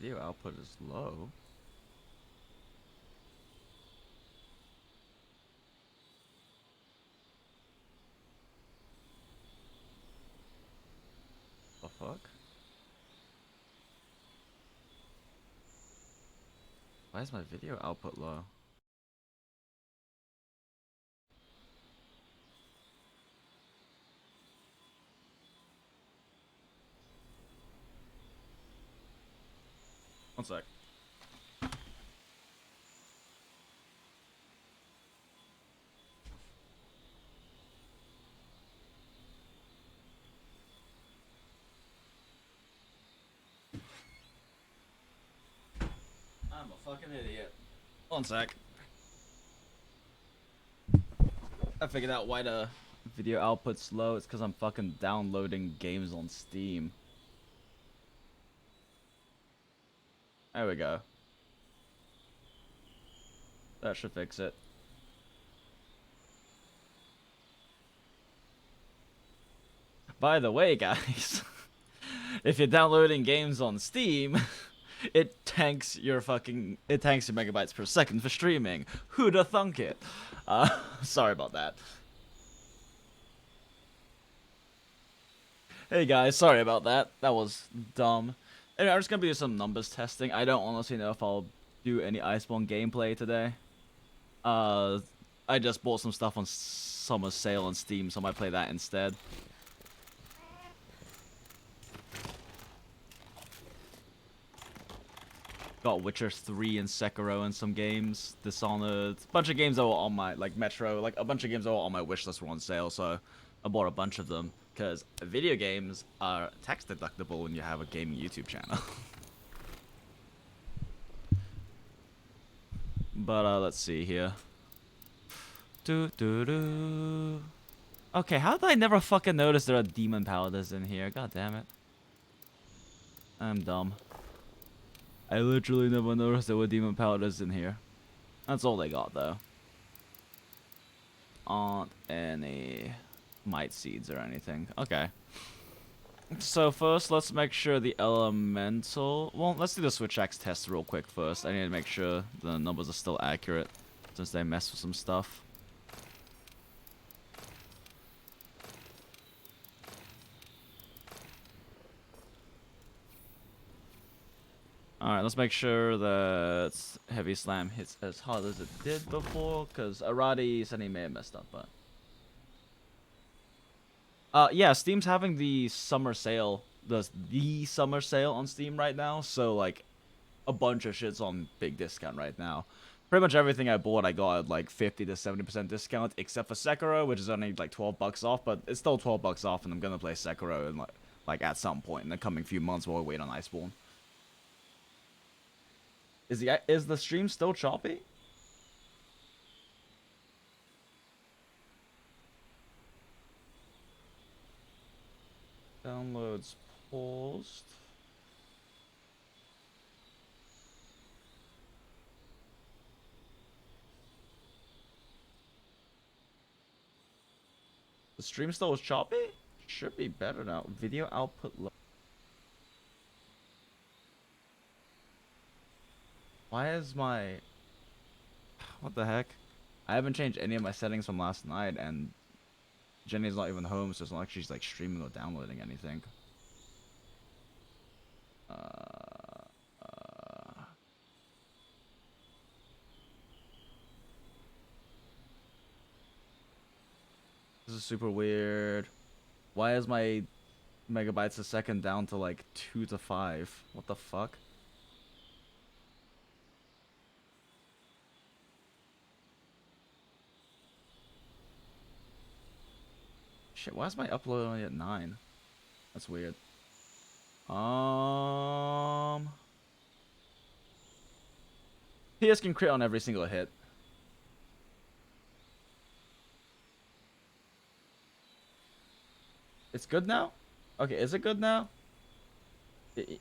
video output is low. The fuck? Why is my video output low? One sec. I'm a fucking idiot. One sec. I figured out why the video output's low. It's because I'm fucking downloading games on Steam. There we go. That should fix it. By the way, guys, if you're downloading games on Steam, it tanks your megabytes per second for streaming. Who'da thunk it? Sorry about that. Hey guys, sorry about that. That was dumb. Anyway, I'm just gonna do some numbers testing. I don't honestly know if I'll do any Iceborne gameplay today. I just bought some stuff on summer sale on Steam, so I might play that instead. Got Witcher 3 and Sekiro and some games. Dishonored. A bunch of games that were on my, like Metro, like a bunch of games that were on my wish list were on sale, so I bought a bunch of them. Because video games are tax deductible when you have a gaming YouTube channel. But let's see here. Okay, how did I never fucking notice there are demon paladins in here? God damn it. I'm dumb. I literally never noticed there were demon paladins in here. That's all they got though. Aren't any might seeds or anything. Okay. So first, let's make sure the elemental... Well, let's do the switch axe test real quick first. I need to make sure the numbers are still accurate, since they mess with some stuff. Alright, let's make sure that Heavy Slam hits as hard as it did before, because Arati said he may have messed up, but... yeah, Steam's having the summer sale, the summer sale on Steam right now, so, like, a bunch of shit's on big discount right now. Pretty much everything I bought, I got at, like, 50 to 70% discount, except for Sekiro, which is only, like, 12 bucks off, but it's still 12 bucks off, and I'm gonna play Sekiro, in, like at some point in the coming few months while we wait on Iceborne. Is the stream still choppy? Downloads paused. The stream still was choppy? Should be better now. Video output low. Why is my... What the heck? I haven't changed any of my settings from last night, and Jenny's not even home, so it's not like she's like streaming or downloading anything. This is super weird. Why is my megabytes a second down to like 2 to 5? What the fuck? Shit, why is my upload only at 9? That's weird. PS can crit on every single hit. It's good now? Okay, is it good now?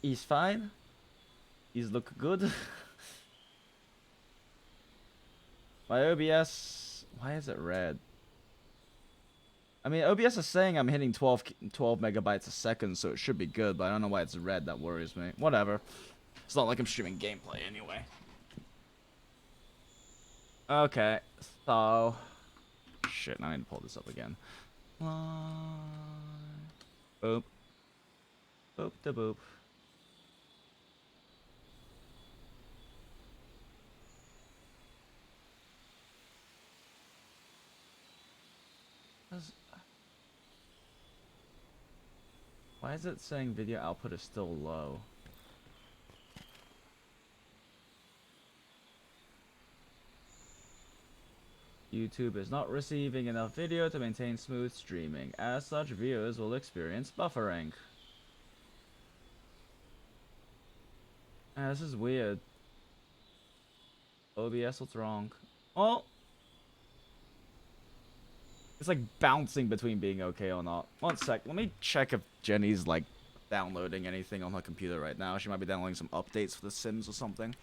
He's fine? He's look good? My OBS... Why is it red? I mean, OBS is saying I'm hitting 12 megabytes a second, so it should be good, but I don't know why it's red. That worries me. Whatever. It's not like I'm streaming gameplay anyway. Okay, so... Shit, now I need to pull this up again. Boop. Boop da boop. Why is it saying video output is still low? YouTube is not receiving enough video to maintain smooth streaming. As such, viewers will experience buffering. This is weird. OBS, what's wrong? Oh! It's like bouncing between being okay or not. One sec, let me check if Jenny's like downloading anything on her computer right now. She might be downloading some updates for The Sims or something.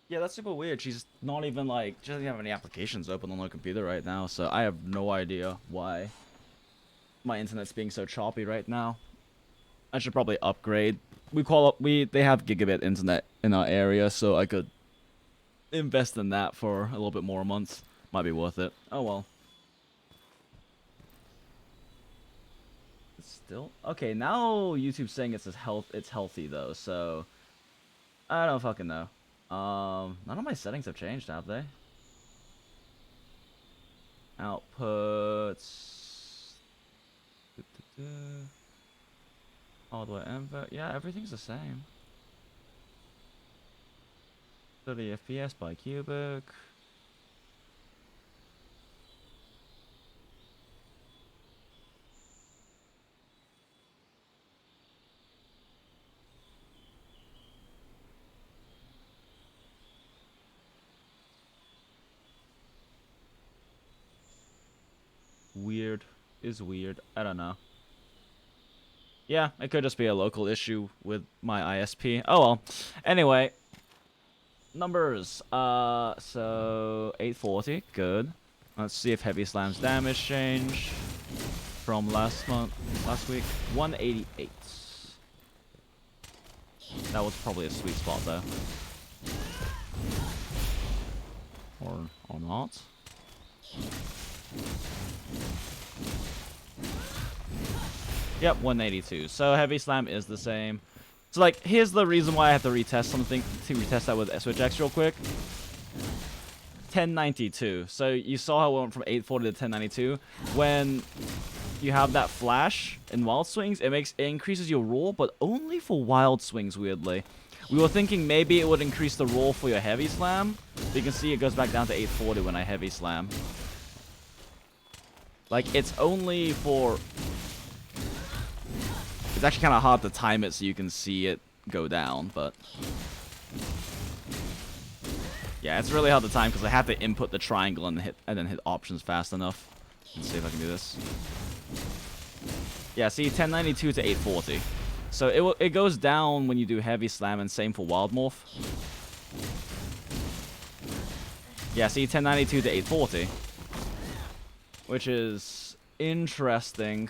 Yeah, that's super weird. She's not even like, she doesn't have any applications open on her computer right now, so I have no idea why my internet's being so choppy right now. I should probably upgrade. They have gigabit internet in our area, so I could invest in that for a little bit more a month. Might be worth it. Oh well. It's still okay. Now YouTube's saying it's healthy though, so I don't fucking know. None of my settings have changed, have they? Outputs. Hardware invert. Yeah, everything's the same. 30 FPS by cubic. Weird is weird. I don't know. Yeah, it could just be a local issue with my ISP. Oh well. Anyway, numbers. So 840, good. Let's see if Heavy Slam's damage changed from last week. 188. That was probably a sweet spot though. Or not. Yep, 182. So Heavy Slam is the same. So like, here's the reason why I have to retest something, to retest that with Switch X real quick. 1092. So you saw how it went from 840 to 1092. When you have that flash in Wild Swings, it increases your roll, but only for Wild Swings, weirdly. We were thinking maybe it would increase the roll for your Heavy Slam. But you can see it goes back down to 840 when I Heavy Slam. Like, it's only for... It's actually kind of hard to time it so you can see it go down, but... Yeah, it's really hard to time because I have to input the triangle and then hit options fast enough. Let's see if I can do this. Yeah, see, 1092 to 840. So it goes down when you do Heavy Slam, and same for Wild Morph. Yeah, see, 1092 to 840. Which is interesting.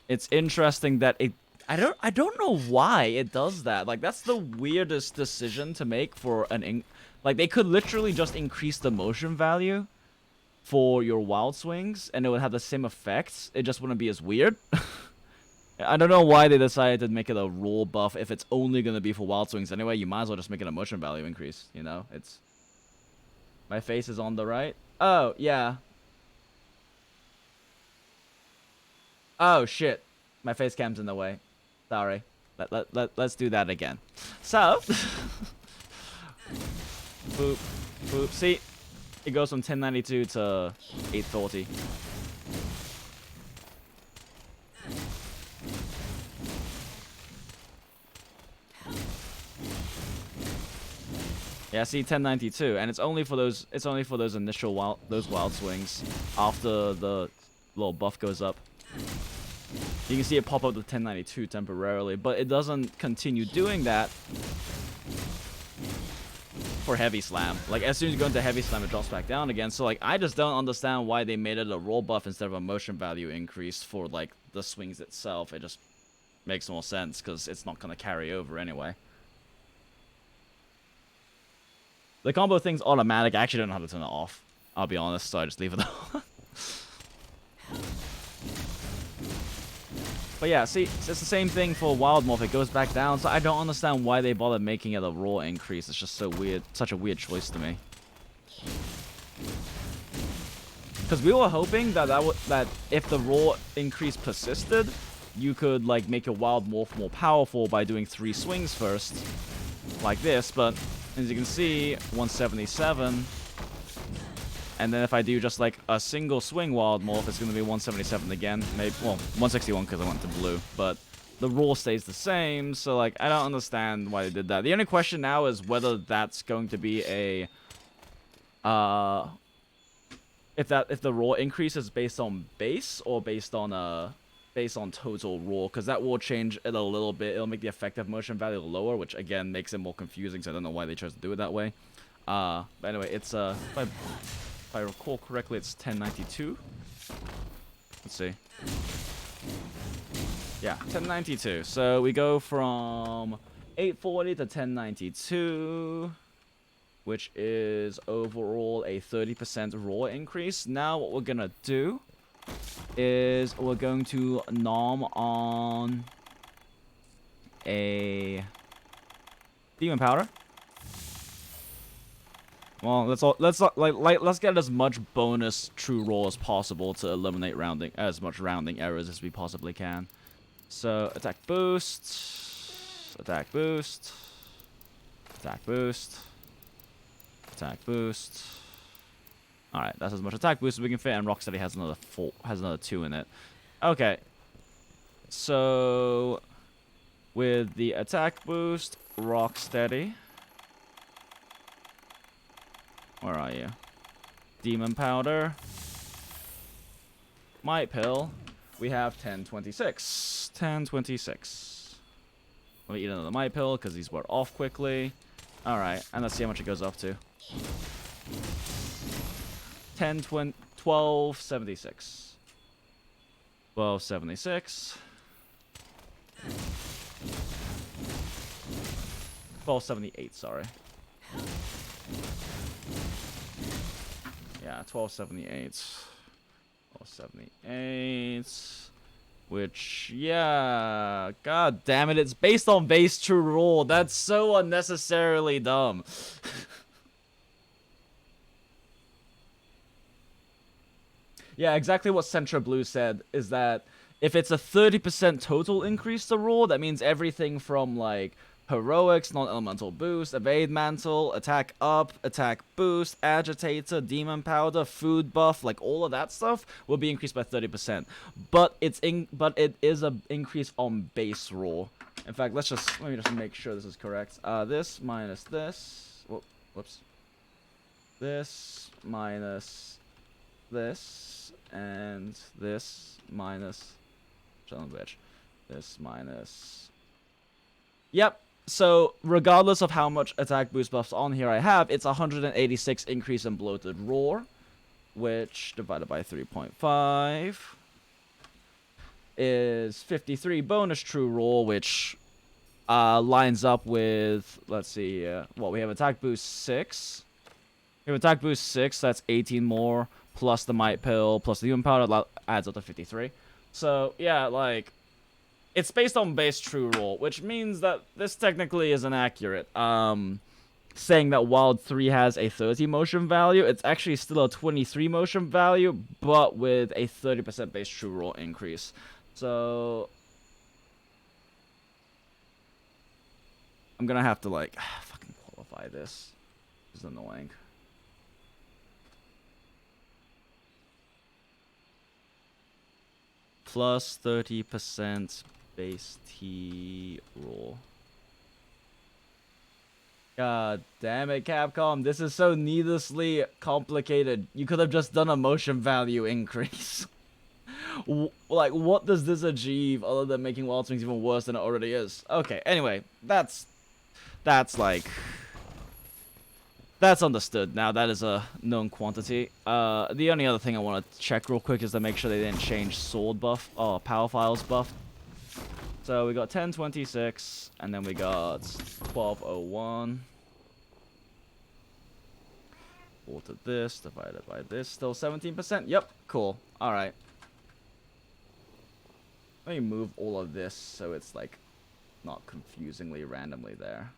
It's interesting that I don't know why it does that. Like, that's the weirdest decision to make for an like, they could literally just increase the motion value for your Wild Swings and it would have the same effects. It just wouldn't be as weird. I don't know why they decided to make it a roll buff if it's only going to be for Wild Swings anyway. You might as well just make it a motion value increase, you know? It's... My face is on the right. Oh, yeah. Oh, shit. My face cam's in the way. Sorry. Let's do that again. So. Boop. Boop. See? it goes from 1092 to 840. Yeah, see 1092, and it's only for those initial wild swings after the little buff goes up. You can see it pop up to 1092 temporarily, but it doesn't continue doing that for heavy slam. Like as soon as you go into heavy slam, it drops back down again. So like I just don't understand why they made it a roll buff instead of a motion value increase for like the swings itself. It just makes more sense because it's not gonna carry over anyway. The combo thing's automatic. I actually don't know how to turn it off. I'll be honest, so I just leave it on. But yeah, see, it's the same thing for Wild Morph. It goes back down, so I don't understand why they bothered making it a raw increase. It's just so weird. Such a weird choice to me. Because we were hoping that if the raw increase persisted, you could like make your Wild Morph more powerful by doing 3 swings first, like this. But as you can see, 177. And then if I do just like a single swing Wild Morph, it's going to be 177 again. Maybe, well, 161 because I went to blue. But the raw stays the same, so like I don't understand why they did that. The only question now is whether that's going to be a if the raw increase is based on base or based on total raw, because that will change it a little bit. It'll make the effective motion value lower, which again makes it more confusing. So I don't know why they chose to do it that way. But anyway, it's if I recall correctly, it's 1092. Let's see. Yeah, 1092. So we go from 840 to 1092, which is overall a 30% raw increase. Now what we're gonna do is we're going to nom on a demon powder. Well, let's get as much bonus true raw as possible to eliminate as much rounding errors as we possibly can. So attack boost, attack boost, attack boost, attack boost. All right, that's as much attack boost as we can fit, and Rocksteady has another 2 in it. Okay, so with the attack boost, Rocksteady. Where are you? Demon Powder. Might Pill. We have 1026. 1026. Let me eat another Might Pill because these wear off quickly. Alright, and let's see how much it goes up to. 1276. 1276. 1278, sorry. Yeah, 1278. 1278. Which, yeah. God damn it, it's based on base true raw. That's so unnecessarily dumb. Yeah, exactly what Centra Blue said is that if it's a 30% total increase to raw, that means everything from like heroics, non-elemental boost, evade mantle, attack up, attack boost, agitator, demon powder, food buff, like all of that stuff will be increased by 30%. But it is an increase on base raw. In fact, let me just make sure this is correct. This minus this. Whoops. This minus this, and this minus. Son of a bitch. This minus. Yep. So, regardless of how much attack boost buffs on here I have, it's 186 increase in bloated roar, which divided by 3.5 is 53 bonus true roar, which lines up with, let's see, well, we have attack boost 6. We have attack boost 6, that's 18 more, plus the might pill, plus the human powder, adds up to 53. So, yeah, like, it's based on base true roll, which means that this technically is inaccurate. Saying that Wild 3 has a 30 motion value, it's actually still a 23 motion value, but with a 30% base true roll increase. So I'm gonna have to like fucking qualify this. This is annoying. plus 30% base T raw. God damn it, Capcom. This is so needlessly complicated. You could have just done a motion value increase. Like, what does this achieve other than making Wild Swings even worse than it already is? Okay, anyway, that's like... That's understood now. That is a known quantity. The only other thing I want to check real quick is to make sure they didn't change sword buff. Oh, power files buff. So we got 1026, and then we got 1201. Water this, divided by this. Still 17%? Yep, cool. Alright. Let me move all of this so it's, like, not confusingly randomly there.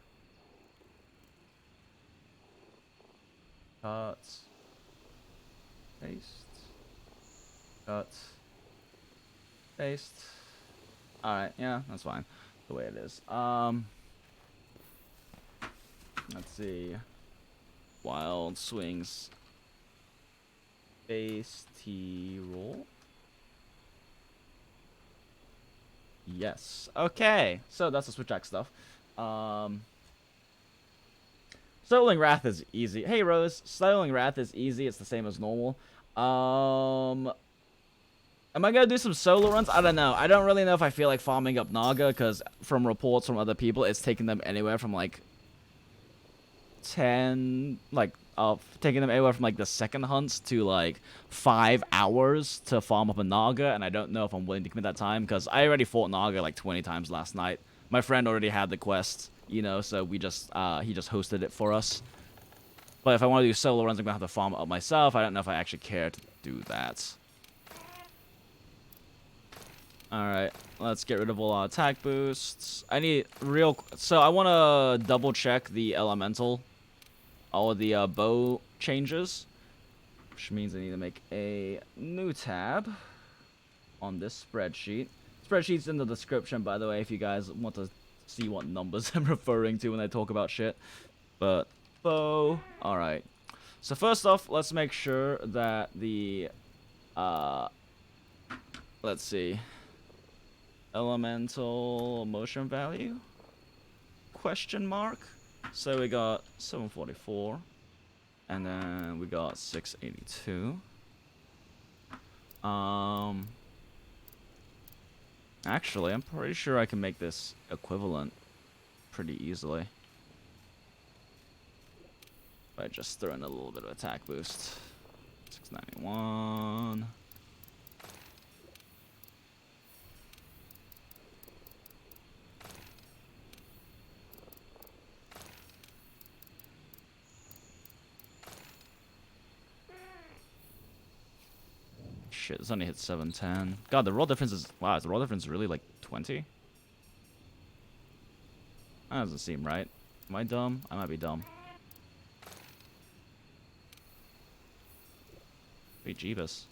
Cut. Paste. Cut. Paste. Alright, yeah, that's fine. The way it is. Let's see. Wild Swings. Base T roll. Yes. Okay. So that's the switch act stuff. Soloing Wrath is easy. Hey, Rose. Soloing Wrath is easy. It's the same as normal. Am I going to do some solo runs? I don't know. I don't really know if I feel like farming up Naga, because from reports from other people, it's taking them anywhere from, like, 10... Like, taking them anywhere from, like, the second hunts to, like, 5 hours to farm up a Naga, and I don't know if I'm willing to commit that time, because I already fought Naga, like, 20 times last night. My friend already had the quest, you know, so we just, he just hosted it for us. But if I want to do solo runs, I'm going to have to farm it up myself. I don't know if I actually care to do that. Alright, let's get rid of all our attack boosts. I need real... So I want to double check the elemental. All of the bow changes. Which means I need to make a new tab on this spreadsheet. Spreadsheet's in the description, by the way, if you guys want to see what numbers I'm referring to when I talk about shit. But, bow. Alright. So first off, let's make sure that the... let's see... Elemental motion value? Question mark? So we got 744. And then we got 682. Actually, I'm pretty sure I can make this equivalent pretty easily. By just throwing a little bit of attack boost. 691. Shit, this only hit 710. God, the roll difference is... Wow, is the roll difference really like 20? That doesn't seem right. Am I dumb? I might be dumb. Wait, Jeebus.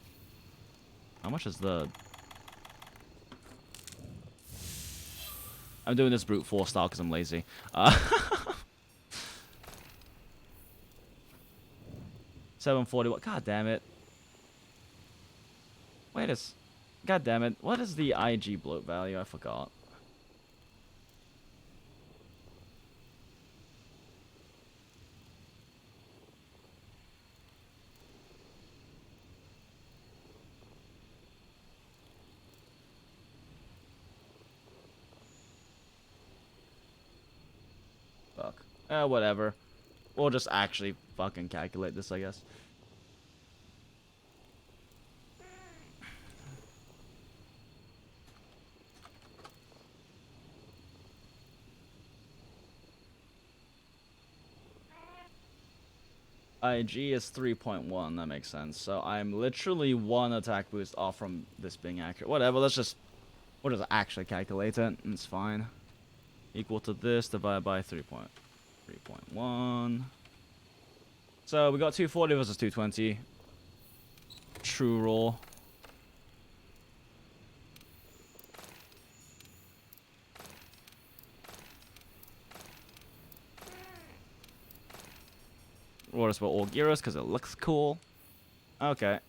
How much is the... I'm doing this brute force style because I'm lazy. 740. What? God damn it. Wait a... God damn it. What is the IG bloat value? I forgot. Fuck. Whatever. We'll just actually fucking calculate this, I guess. IG is 3.1, that makes sense. So I'm literally 1 attack boost off from this being accurate. Whatever, we'll just actually calculate it. It's fine. Equal to this divided by 3.1. So we got 240 versus 220. True roll. Water spell all Gyros because it looks cool. Okay.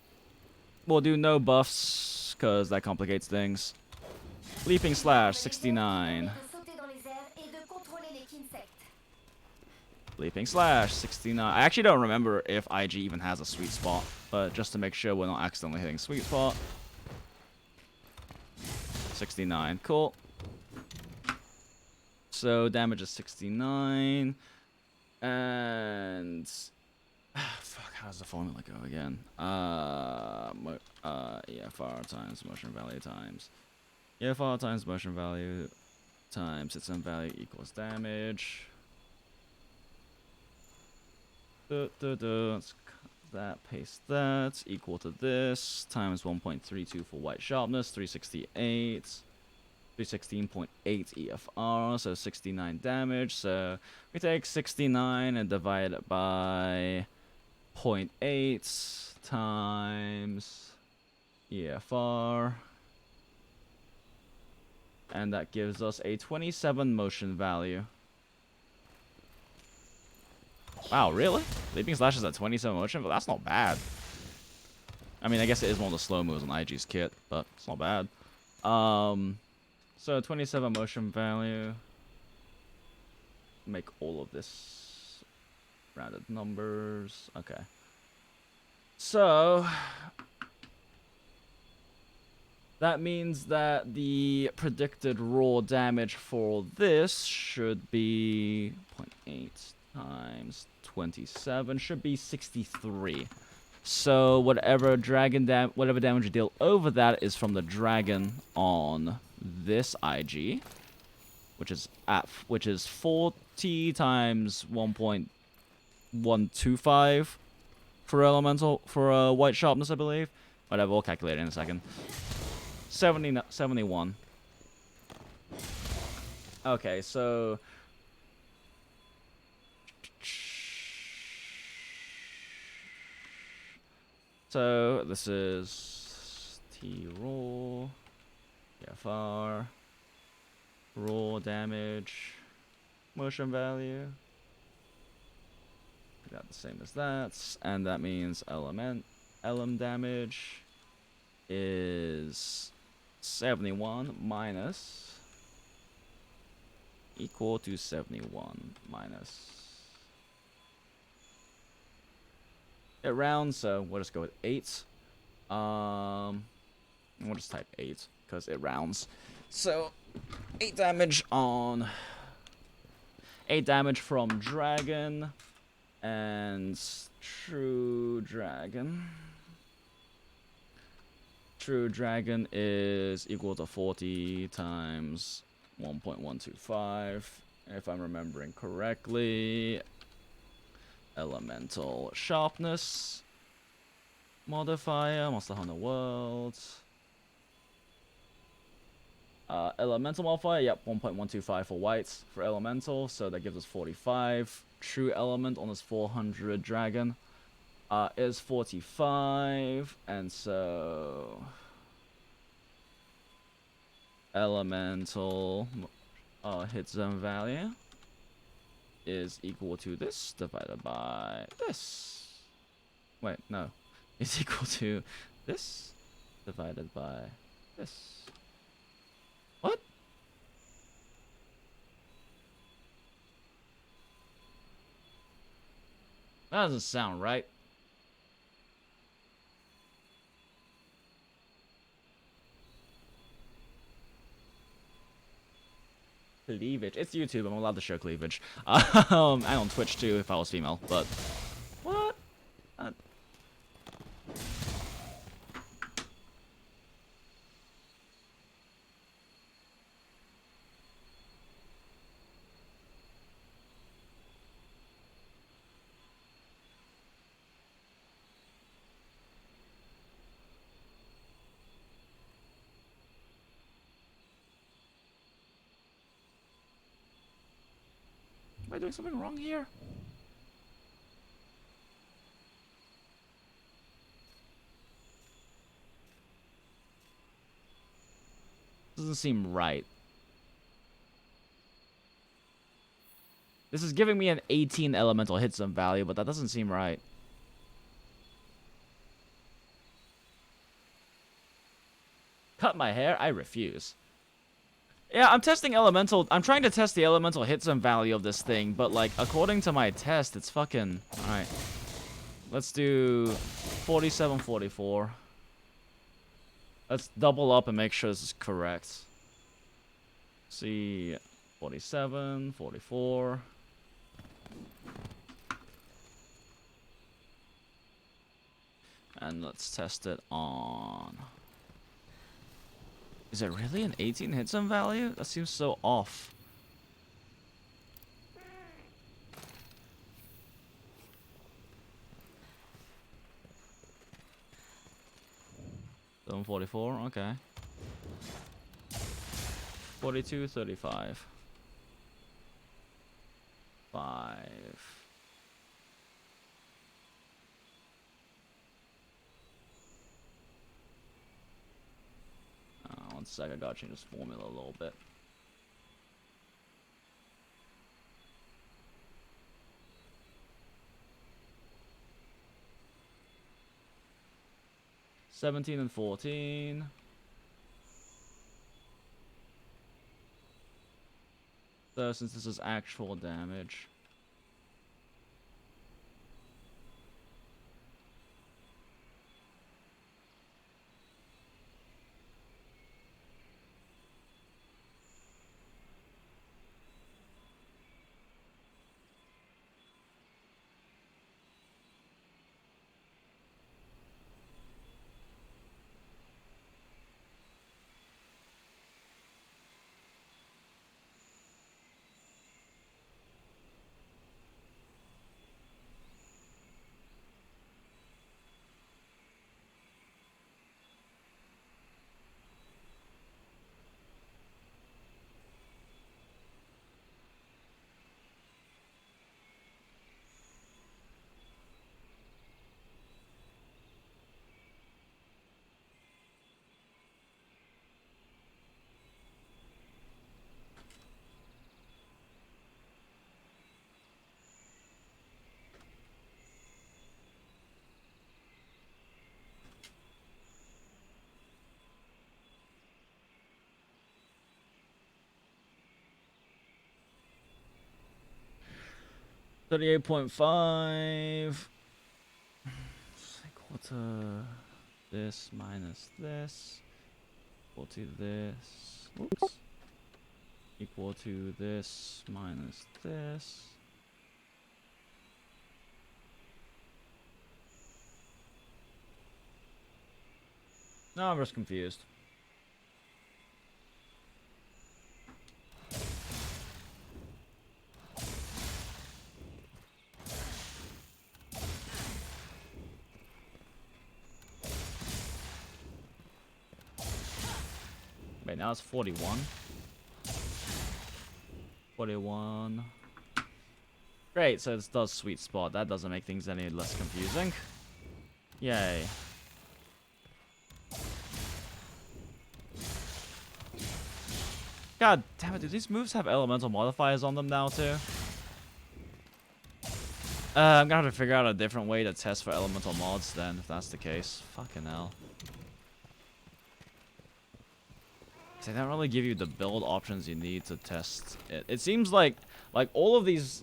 We'll do no buffs because that complicates things. Leaping Slash, 69. Leaping Slash, 69. I actually don't remember if IG even has a sweet spot, but just to make sure we're not accidentally hitting sweet spot. 69, cool. So damage is 69. And... fuck, how does the formula go again? EFR times motion value times... EFR times motion value times Hitsone value equals damage. Let's cut that, paste that, equal to this, times 1.32 for white sharpness, 368, 316.8 EFR, so 69 damage. So we take 69 and divide it by 0.8 times EFR. And that gives us a 27 motion value. Wow, really? Leaping Slash is at 27 motion? But that's not bad. I mean, I guess it is one of the slow moves on IG's kit, but it's not bad. So 27 motion value. Make all of this rounded numbers. Okay. So... that means that the predicted raw damage for this should be 0.8 times 27 should be 63. So whatever whatever damage you deal over that is from the dragon on this IG, which is 40 times 1.125 for elemental for white sharpness, I believe. Whatever, we'll calculate it in a second. 71. Okay, so... so, this is T raw, EFR, raw damage, motion value. We got the same as that, and that means LM damage is 71 minus equal to 71 minus. It rounds, so we'll just go with 8. We'll just type 8 because it rounds. So 8 damage on 8 damage from dragon and true dragon. True dragon is equal to 40 times 1.125, if I'm remembering correctly. Elemental sharpness modifier, Monster Hunter World. Elemental modifier, yep, 1.125 for whites for elemental, so that gives us 45. True element on this 400 dragon is 45, and so elemental Hitsone value is equal to this divided by this. Wait, no. It's equal to this divided by this. What? That doesn't sound right. Cleavage. It's YouTube. I'm allowed to show cleavage. And on Twitch too, if I was female. But what? Am I doing something wrong here? Doesn't seem right. This is giving me an 18 elemental Hitsone value, but that doesn't seem right. Cut my hair? I refuse. Yeah, I'm testing elemental. I'm trying to test the elemental Hitsone value of this thing, but like according to my test, it's fucking. All right. Let's do 47, 44. Let's double up and make sure this is correct. See, 47, 44. And let's test it on... Is it really an 18 Hitsone value? That seems so off. $744, okay. 42, 35. 5. One sec, I gotta change this formula a little bit. $17 and $14. So since this is actual damage. $38.5. Equal to this minus this. Equal to this. Oops. Equal to this minus this. No, I'm just confused. Wait, now it's 41. 41. Great, so it does sweet spot. That doesn't make things any less confusing. Yay. God damn it, do these moves have elemental modifiers on them now too? I'm gonna have to figure out a different way to test for elemental mods then, if that's the case. Fucking hell. They don't really give you the build options you need to test it. It seems like all of these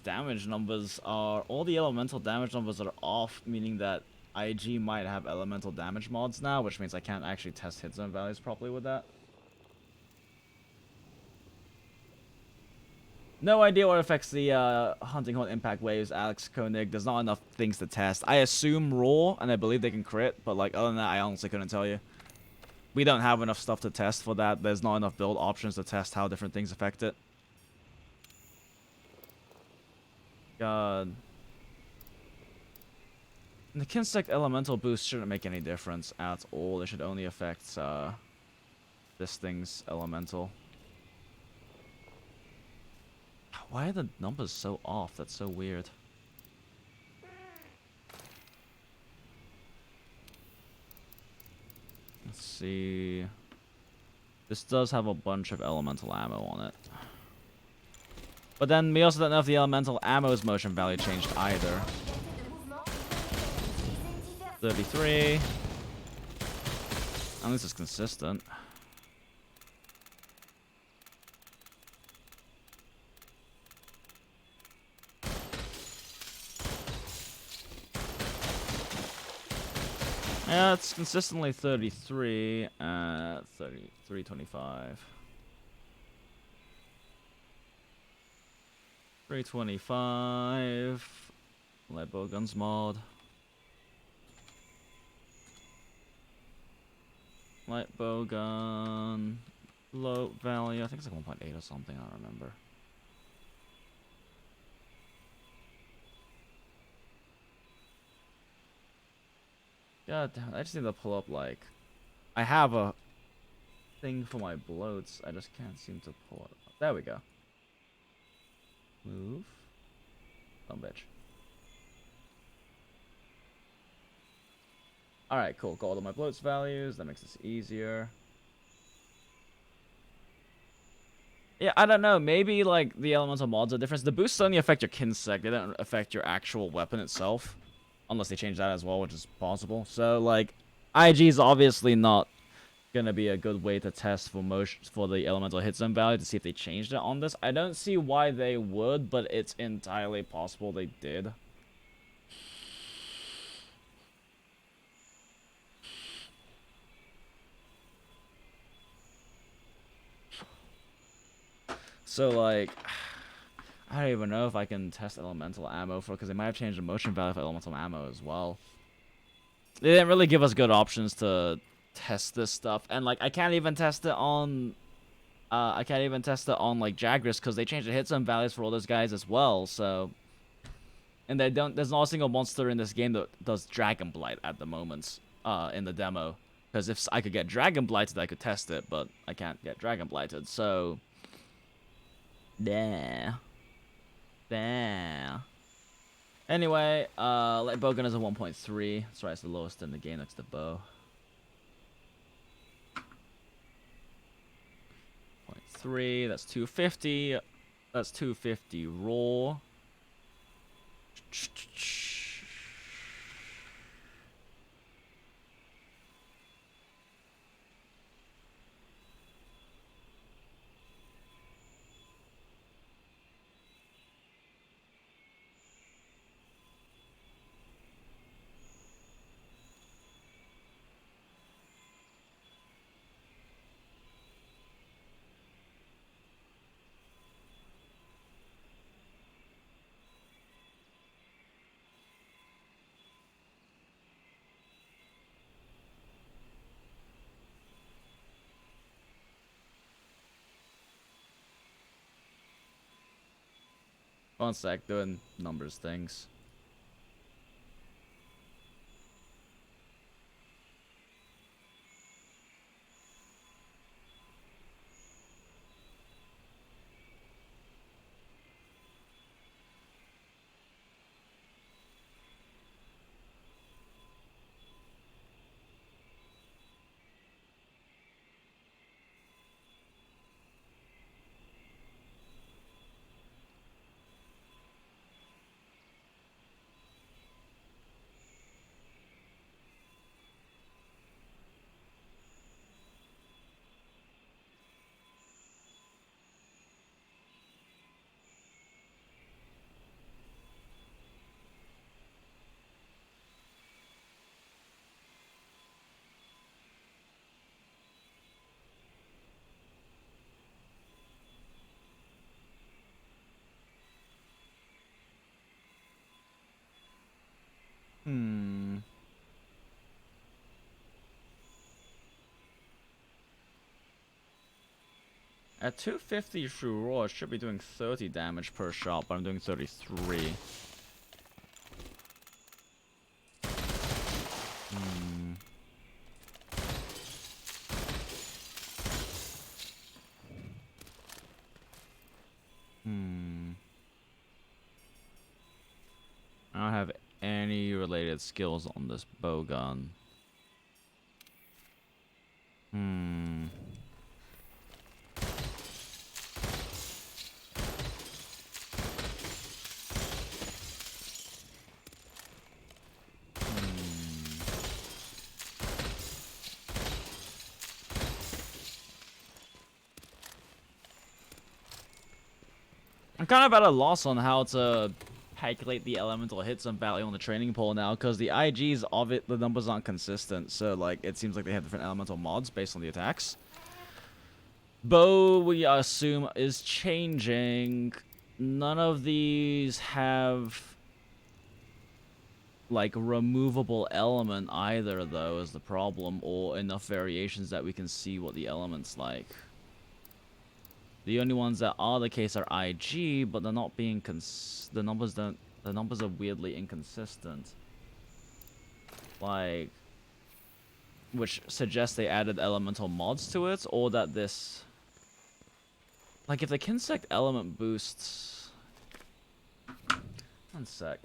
damage numbers are, all the elemental damage numbers are off, meaning that IG might have elemental damage mods now, which means I can't actually test hit zone values properly with that. No idea what affects the Hunting Horn impact waves, Alex Koenig. There's not enough things to test. I assume raw, and I believe they can crit, but like other than that, I honestly couldn't tell you. We don't have enough stuff to test for that. There's not enough build options to test how different things affect it. God. And the Kinsect elemental boost shouldn't make any difference at all. It should only affect this thing's elemental. Why are the numbers so off? That's so weird. Let's see. This does have a bunch of elemental ammo on it. But then we also don't know if the elemental ammo's motion value changed either. 33. At least it's consistent. Yeah, it's consistently 33, 325. 325. Light bowguns mod. Light bowgun. Low value. I think it's like 1.8 or something. I don't remember. God damn it. I just need to pull up, like... I have a thing for my bloats. I just can't seem to pull it up. There we go. Move. Oh, bitch. Alright, cool. Got all of my bloats values. That makes this easier. Yeah, I don't know. Maybe, like, the elemental mods are different. The boosts only affect your kinsec. They don't affect your actual weapon itself. Unless they change that as well, which is possible. So, like, IG is obviously not gonna be a good way to test for the elemental hit zone value to see if they changed it on this. I don't see why they would, but it's entirely possible they did. So, like, I don't even know if I can test elemental ammo for, because they might have changed the motion value for elemental ammo as well. They didn't really give us good options to test this stuff, and like I can't even test it on like Jagras because they changed the hit zone values for all those guys as well. So, and there's not a single monster in this game that does Dragon Blight at the moment in the demo. Because if I could get Dragon Blighted, I could test it, but I can't get Dragon Blighted. So, yeah. Anyway, light bowgun is a 1.3. That's right, it's the lowest in the game next to bow. 0.3, that's 250. That's 250 raw. One sec, doing numbers things. At 250 through raw, it should be doing 30 damage per shot, but I'm doing 33. I don't have any related skills on this bowgun. I'm kind of at a loss on how to calculate the elemental hits and value on the training pool now, because the IGs of it, the numbers aren't consistent. So, like, it seems like they have different elemental mods based on the attacks. Bow, we assume, is changing. None of these have, like, removable element either, though, is the problem, or enough variations that we can see what the element's like. The only ones that are the case are IG, but they're not being the numbers are weirdly inconsistent. Like, which suggests they added elemental mods to it, or that this, like, if the Kinsect element boosts, one sec.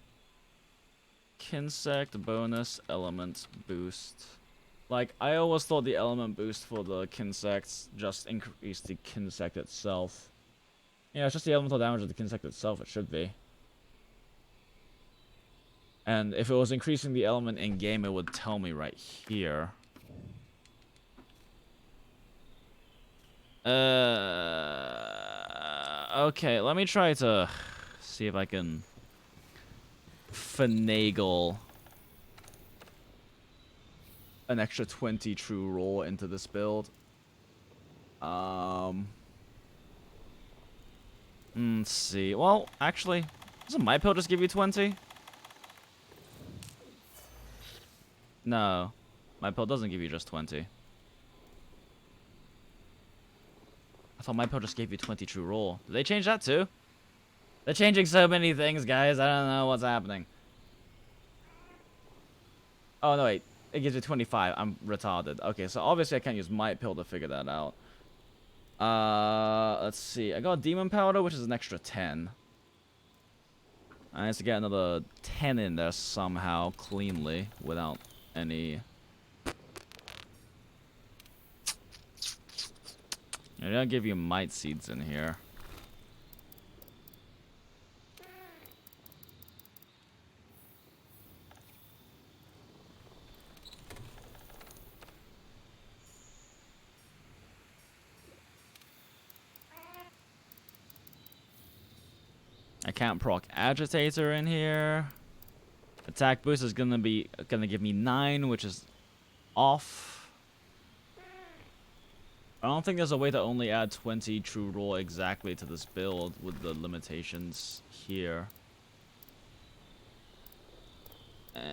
Kinsect bonus element boost. Like, I always thought the element boost for the Kinsects just increased the Kinsect itself. Yeah, it's just the elemental damage of the Kinsect itself, it should be. And if it was increasing the element in-game, it would tell me right here. Okay, let me try to see if I can finagle an extra 20 true roll into this build. Let's see. Well, actually, doesn't my pill just give you 20? No, my pill doesn't give you just 20. I thought my pill just gave you 20 true roll. Did they change that too? They're changing so many things, guys. I don't know what's happening. Oh, no, wait. It gives you 25. I'm retarded. Okay, so obviously I can't use my pill to figure that out. Let's see. I got Demon Powder, which is an extra 10. I need to get another 10 in there somehow, cleanly, without any... Maybe I'll give you Might Seeds in here. I can't proc Agitator in here. Attack boost is gonna give me 9, which is off. I don't think there's a way to only add 20 true roll exactly to this build with the limitations here. And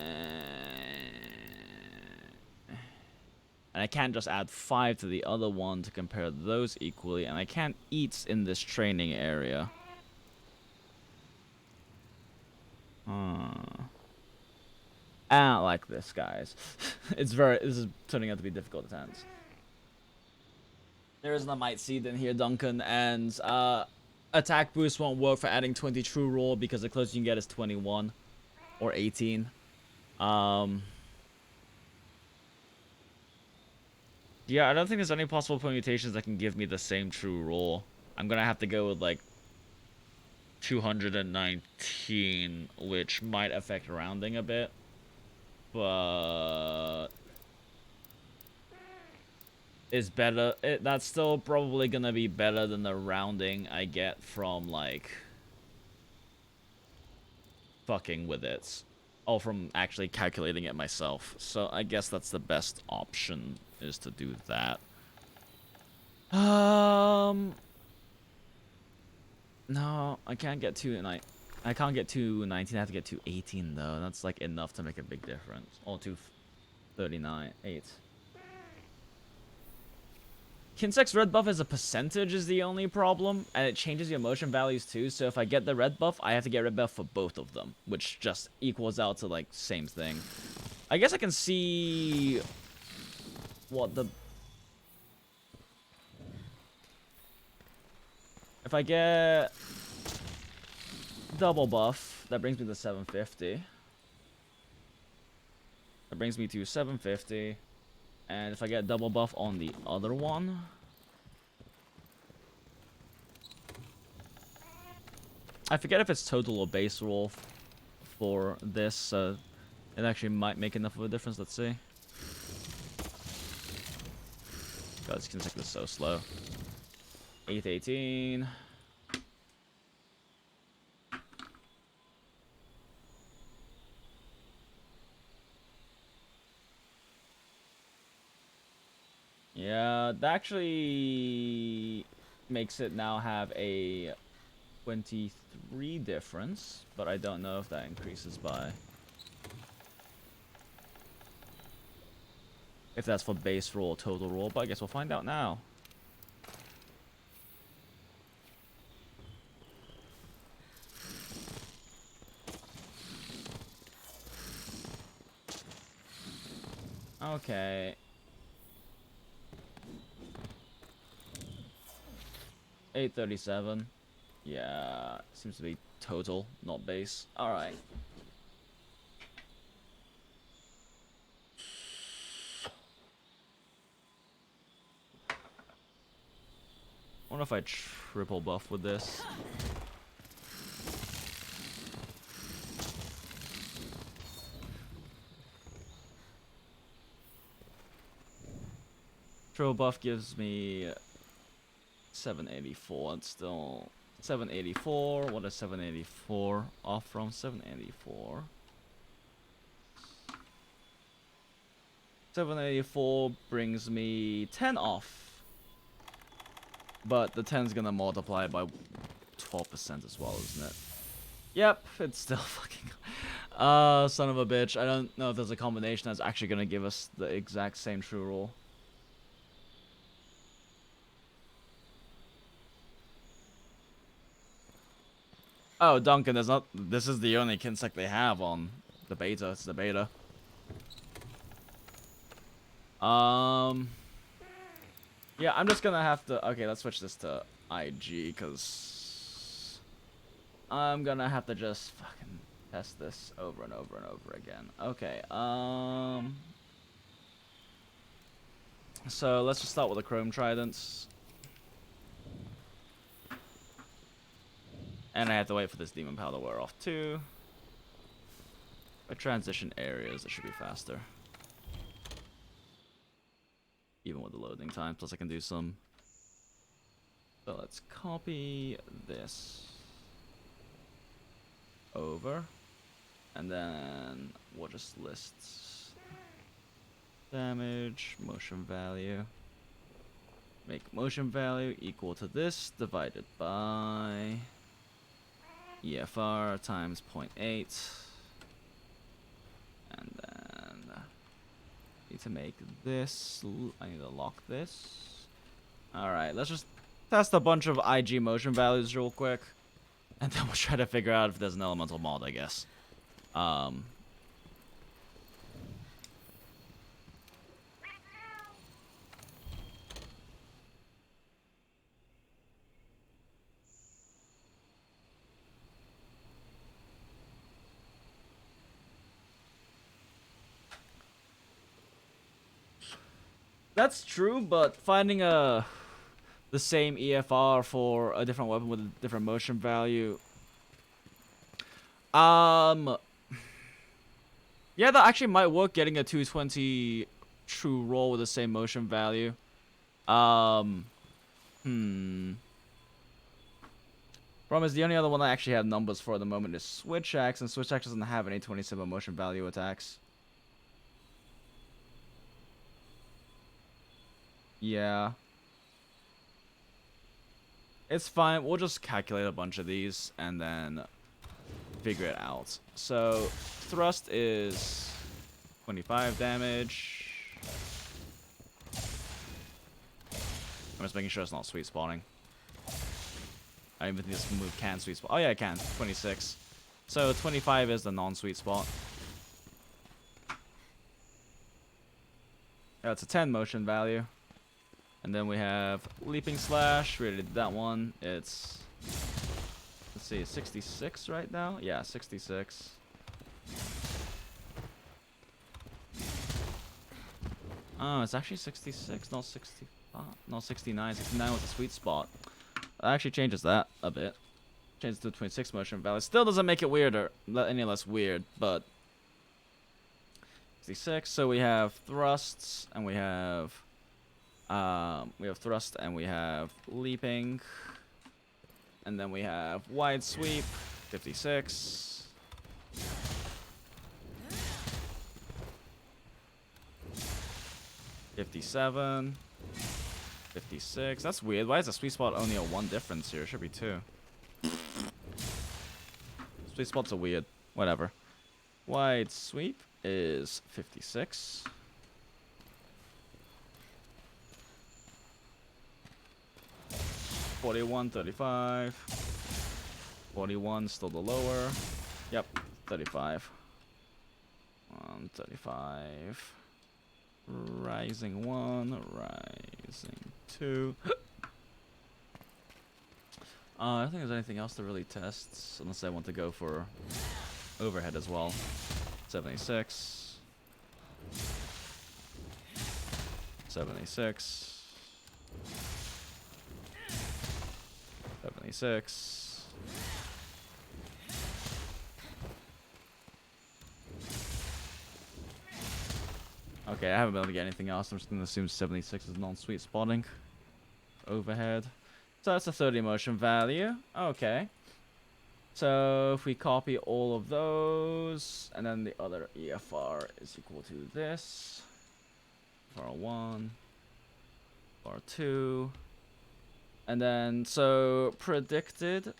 I can't just add 5 to the other one to compare those equally, and I can't eat in this training area. I don't like this, guys. This is turning out to be difficult to tense. There isn't a Might Seed in here, Duncan, and attack boost won't work for adding 20 true roll because the closest you can get is 21 or 18. Yeah, I don't think there's any possible permutations that can give me the same true roll. I'm gonna have to go with like 219, which might affect rounding a bit, but is better. That's still probably gonna be better than the rounding I get from like fucking with it, or from actually calculating it myself. So I guess that's the best option, is to do that. No, I can't get 219. I can't get 219. I have to get 218 though. That's like enough to make a big difference. Or 239, 8. Kinsect's red buff as a percentage is the only problem, and it changes your motion values too. So if I get the red buff, I have to get red buff for both of them, which just equals out to like same thing. I guess I can see what the... If I get double buff, that brings me to 750. That brings me to 750. And if I get double buff on the other one... I forget if it's total or base roll for this. It actually might make enough of a difference. Let's see. God, this Kinsect is so slow. 818. Yeah, that actually makes it now have a 23 difference, but I don't know if that increases by... If that's for base roll or total roll, but I guess we'll find out now. Okay. 837. Yeah, seems to be total, not base. Alright. I wonder if I triple buff with this. Triple buff gives me 784. It's still 784. What is 784 off from? 784. 784 brings me 10 off. But the 10's gonna multiply by 12% as well, isn't it? Yep, it's still fucking... son of a bitch. I don't know if there's a combination that's actually gonna give us the exact same true roll. Oh, Duncan, there's not... This is the only Kinsec they have on the beta. It's the beta. Yeah, I'm just gonna have to... Okay, let's switch this to IG, because... I'm gonna have to just fucking test this over and over and over again. Okay, so let's just start with the Chrome Tridents. And I have to wait for this Demon Powder to wear off too. By transition areas, it should be faster. Even with the loading time, plus I can do some... So let's copy this over. And then we'll just list damage, motion value. Make motion value equal to this divided by EFR times 0.8. And then need to make this. I need to lock this. Alright, let's just test a bunch of IG motion values real quick. And then we'll try to figure out if there's an elemental mod, I guess. That's true, but finding the same EFR for a different weapon with a different motion value. Yeah, that actually might work, getting a 220 true roll with the same motion value. Problem is, the only other one I actually have numbers for at the moment is Switch Axe, and Switch Axe doesn't have any 27 motion value attacks. Yeah. It's fine. We'll just calculate a bunch of these and then figure it out. So, thrust is 25 damage. I'm just making sure it's not sweet spotting. I don't even think this move can sweet spot. Oh yeah, it can. 26. So 25 is the non-sweet spot. That's a 10 motion value. And then we have Leaping Slash. We already did that one. It's... Let's see, 66 right now? Yeah, 66. Oh, it's actually 66, not 65. No, 69. 69 was the sweet spot. That actually changes that a bit. Changes to 26 motion value. Still doesn't make it weirder, any less weird, but 66. So we have thrusts, and we have thrust, and we have leaping, and then we have wide sweep. 56. $57. 56. That's weird. Why is the sweet spot only a 1 difference here? It should be 2. Sweet spots are weird. Whatever. Wide sweep is 56. $41, $35. 41 still the lower. Yep, 35. 35. Rising 1, rising 2. I don't think there's anything else to really test, unless I want to go for overhead as well. 76. 76. 76. Okay, I haven't been able to get anything else. I'm just going to assume 76 is non-sweet spotting. Overhead. So that's a 30 motion value. Okay. So if we copy all of those, and then the other EFR is equal to this. EFR1. EFR2. And then, so predicted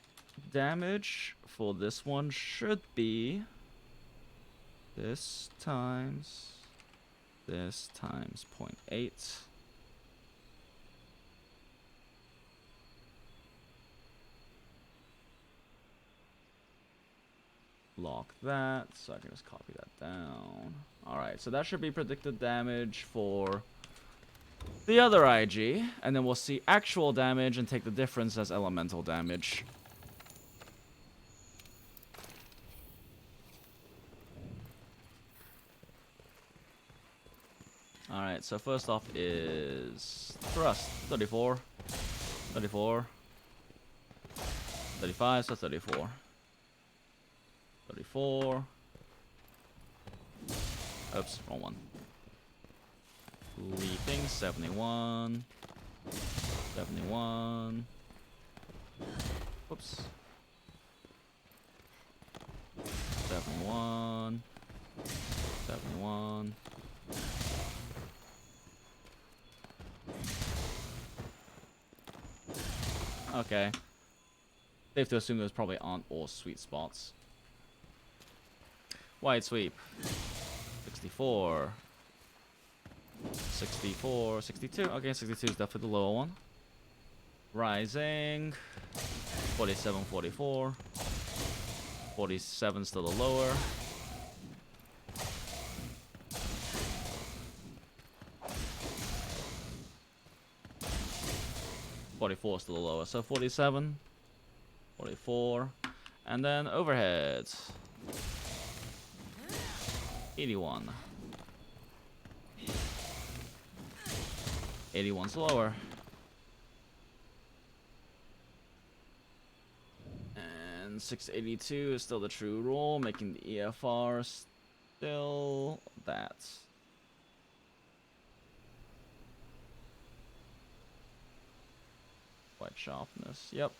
damage for this one should be this times 0.8. Lock that, so I can just copy that down. Alright, so that should be predicted damage for the other IG, and then we'll see actual damage and take the difference as elemental damage. Alright, so first off is thrust. 34. 34. 35, so 34. 34. Oops, wrong one. Leaping, 71. 71. Whoops. 71. 71. Okay. Safe to assume those probably aren't all sweet spots. Wide sweep. 64. 64. 62. Okay, 62 is definitely the lower one. Rising. 47, 44. 47 still the lower. $44 still the lower. So 47, 44, and then overhead. 81. 81's lower. And 682 is still the true rule, making the EFR still that. White sharpness, yep.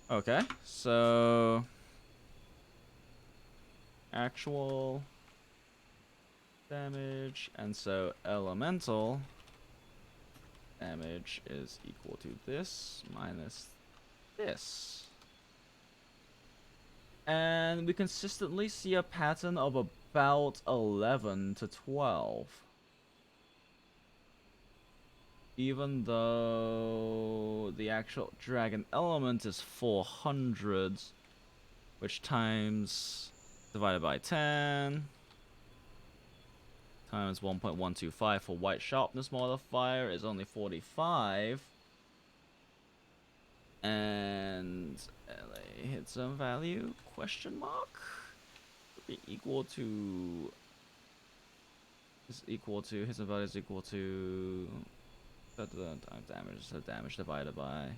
Okay, so actual damage, and so elemental damage is equal to this minus this. And we consistently see a pattern of about 11 to 12. Even though the actual dragon element is 400, which times divided by 10 times 1.125 for white sharpness modifier is only 45. And LA Hitsone value question mark would be equal to Hitsone value is equal to damage, so damage divided by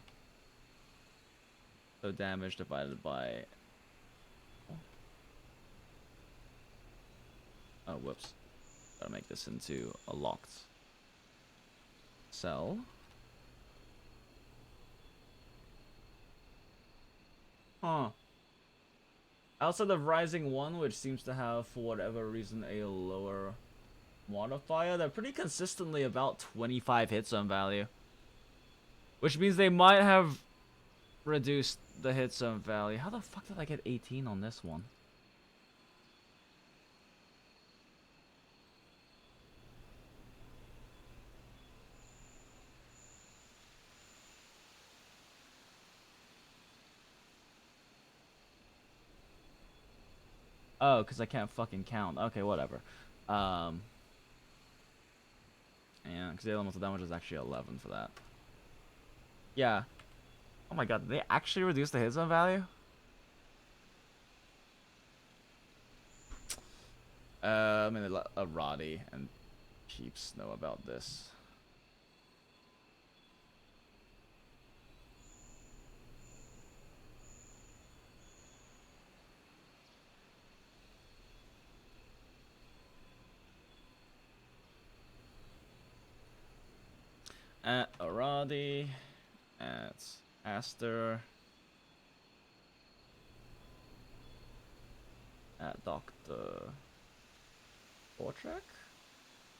oh whoops, gotta make this into a locked cell. Huh. Outside of Rising 1, which seems to have, for whatever reason, a lower modifier, they're pretty consistently about 25 hits on value. Which means they might have reduced the hit zone value. How the fuck did I get 18 on this one? Oh, because I can't fucking count. Okay, whatever. Yeah, because the elemental damage is actually 11 for that. Yeah. Oh my god, did they actually reduce the hit zone value? I mean, they let Roddy and Peeps know about this. At Aradi, at Aster, at Dr. Bortrek?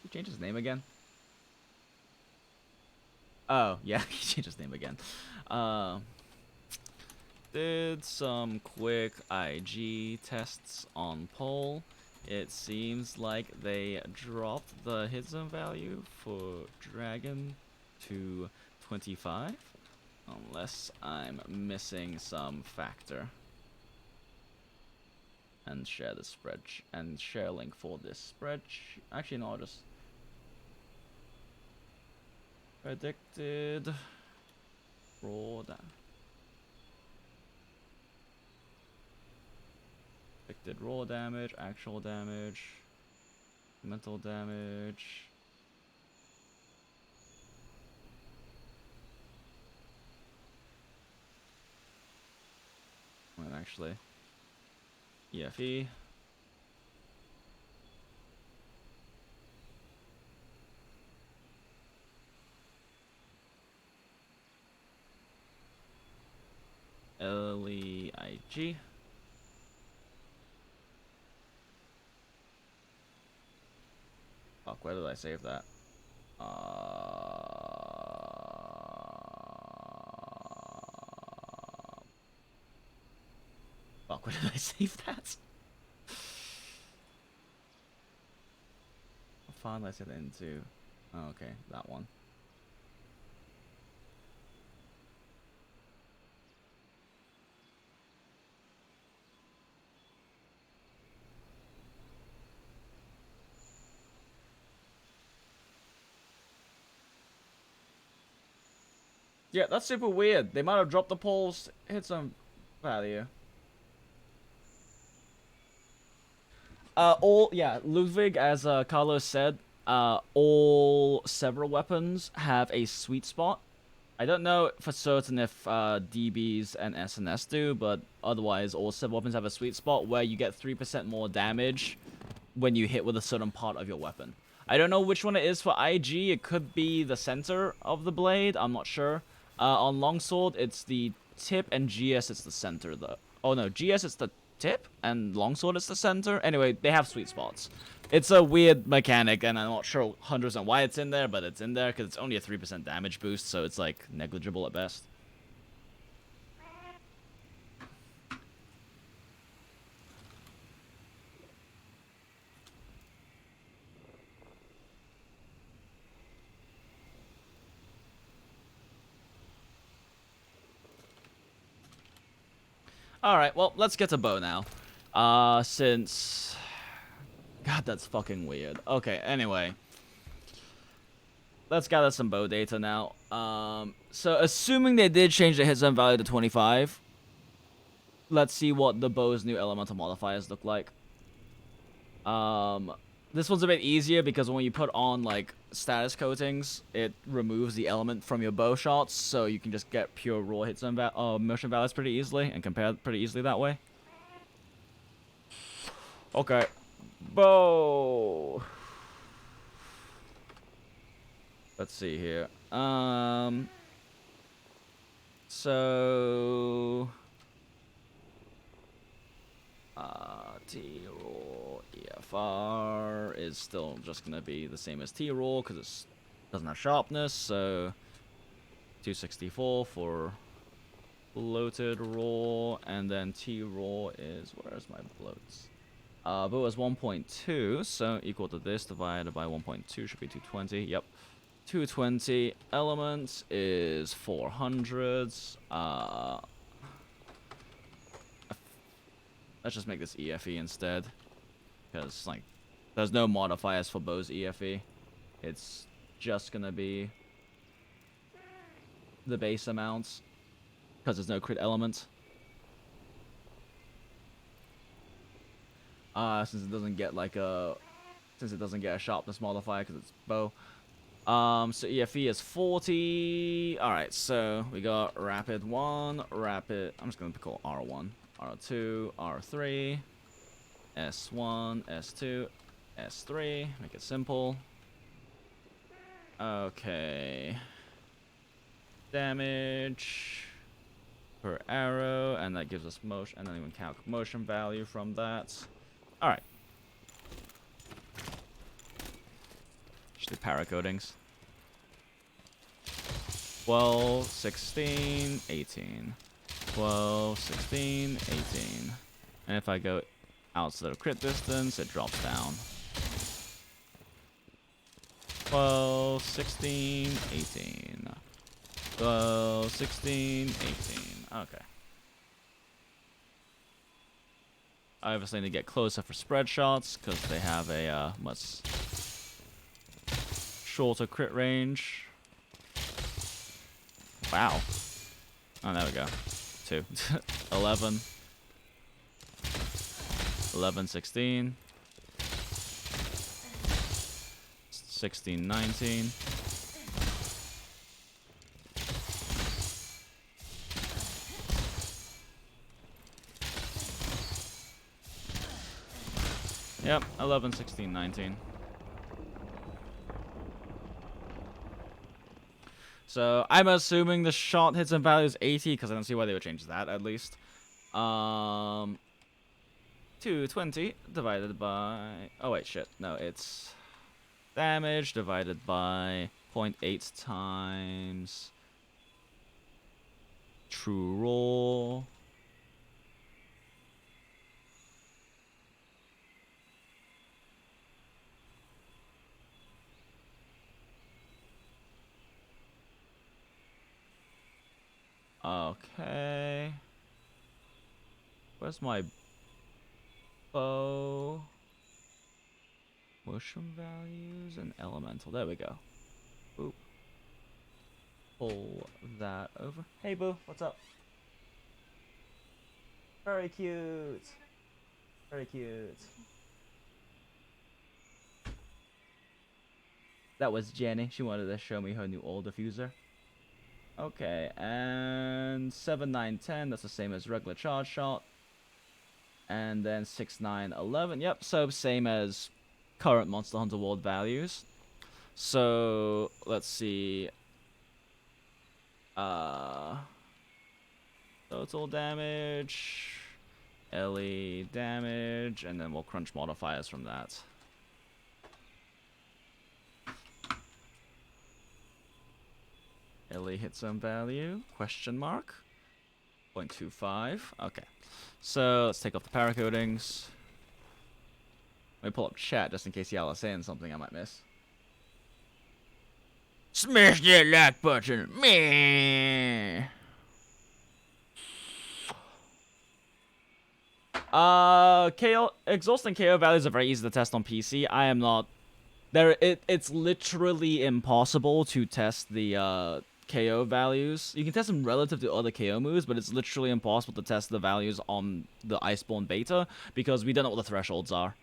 He changed his name again? Oh, yeah, he changed his name again. Did some quick IG tests on Pole. It seems like they dropped the hit zone value for Dragon to 25. Unless I'm missing some factor. And share the spread and share a link for this spreadsheet. Actually, no, I'll just predicted raw predicted raw damage, actual damage, mental damage. Wait, actually, EFE. LEIG. Fuck, where did I save that? Fuck, where did I save that? What file did I set it into? Oh, okay, that one. Yeah, that's super weird. They might have dropped the pole's hit zone value. Ludwig, as Carlos said, all several weapons have a sweet spot. I don't know for certain if DBs and SNS do, but otherwise all several weapons have a sweet spot where you get 3% more damage when you hit with a certain part of your weapon. I don't know which one it is for IG. It could be the center of the blade. I'm not sure. On longsword, it's the tip, and GS it's the center, though. Oh no, GS it's the tip, and longsword is the center. Anyway, they have sweet spots. It's a weird mechanic, and I'm not sure 100% why it's in there, but it's in there because it's only a 3% damage boost, so it's like negligible at best. Alright, well, let's get to bow now. Since... God, that's fucking weird. Okay, anyway. Let's gather some bow data now. So assuming they did change the hit zone value to 25, let's see what the bow's new elemental modifiers look like. This one's a bit easier because when you put on, like, status coatings, it removes the element from your bow shots, so you can just get pure raw hit zone motion values pretty easily and compare pretty easily that way. Okay. Bow. Let's see here. So... T-roll EFR is still just gonna be the same as T-roll because it doesn't have sharpness, so 264 for bloated roll, and then T-roll is, where's my bloats? But it was 1.2, so equal to this divided by 1.2 should be 220. Yep, 220. Element is 400. Let's just make this EFE instead, because like there's no modifiers for Bow's EFE. It's just gonna be the base amounts, because there's no crit element. Since it doesn't get like a sharpness modifier because it's bow. So EFE is 40. All right, so we got rapid 1, rapid. I'm just gonna call R1, R2, R3, S1, S2, S3. Make it simple. Okay. Damage per arrow, and that gives us motion, and then we can calc motion value from that. All right. Just do paracodings. 12, 16, 18. 12, 16, 18. And if I go outside of crit distance, it drops down. 12, 16, 18. 12, 16, 18. Okay. I obviously need to get closer for spread shots because they have a much shorter crit range. Wow. Oh, there we go. 2. 11. 11, 16. 16, 19. Yep, 11, 16, 19. So I'm assuming the shot hits and value is 80 because I don't see why they would change that at least. 220 divided by... Oh wait, shit. No, it's damage divided by 0.8 times true roll. Okay. Where's my bow? Motion values and elemental. There we go. Boop. Pull that over. Hey, Boo. What's up? Very cute. Very cute. That was Jenny. She wanted to show me her new old diffuser. Okay, and 7, 9, 10, that's the same as regular charge shot. And then 6, 9, 11, yep, so same as current Monster Hunter World values. So, let's see. Total damage, LE damage, and then we'll crunch modifiers from that. LE Hitsone value, question mark, 0.25, okay. So, let's take off the paracodings. Let me pull up chat just in case y'all are saying something I might miss. Smash that like button, meh! KO, exhaust and KO values are very easy to test on PC. I am not... It's literally impossible to test the, KO values. You can test them relative to other KO moves, but it's literally impossible to test the values on the Iceborne beta because we don't know what the thresholds are.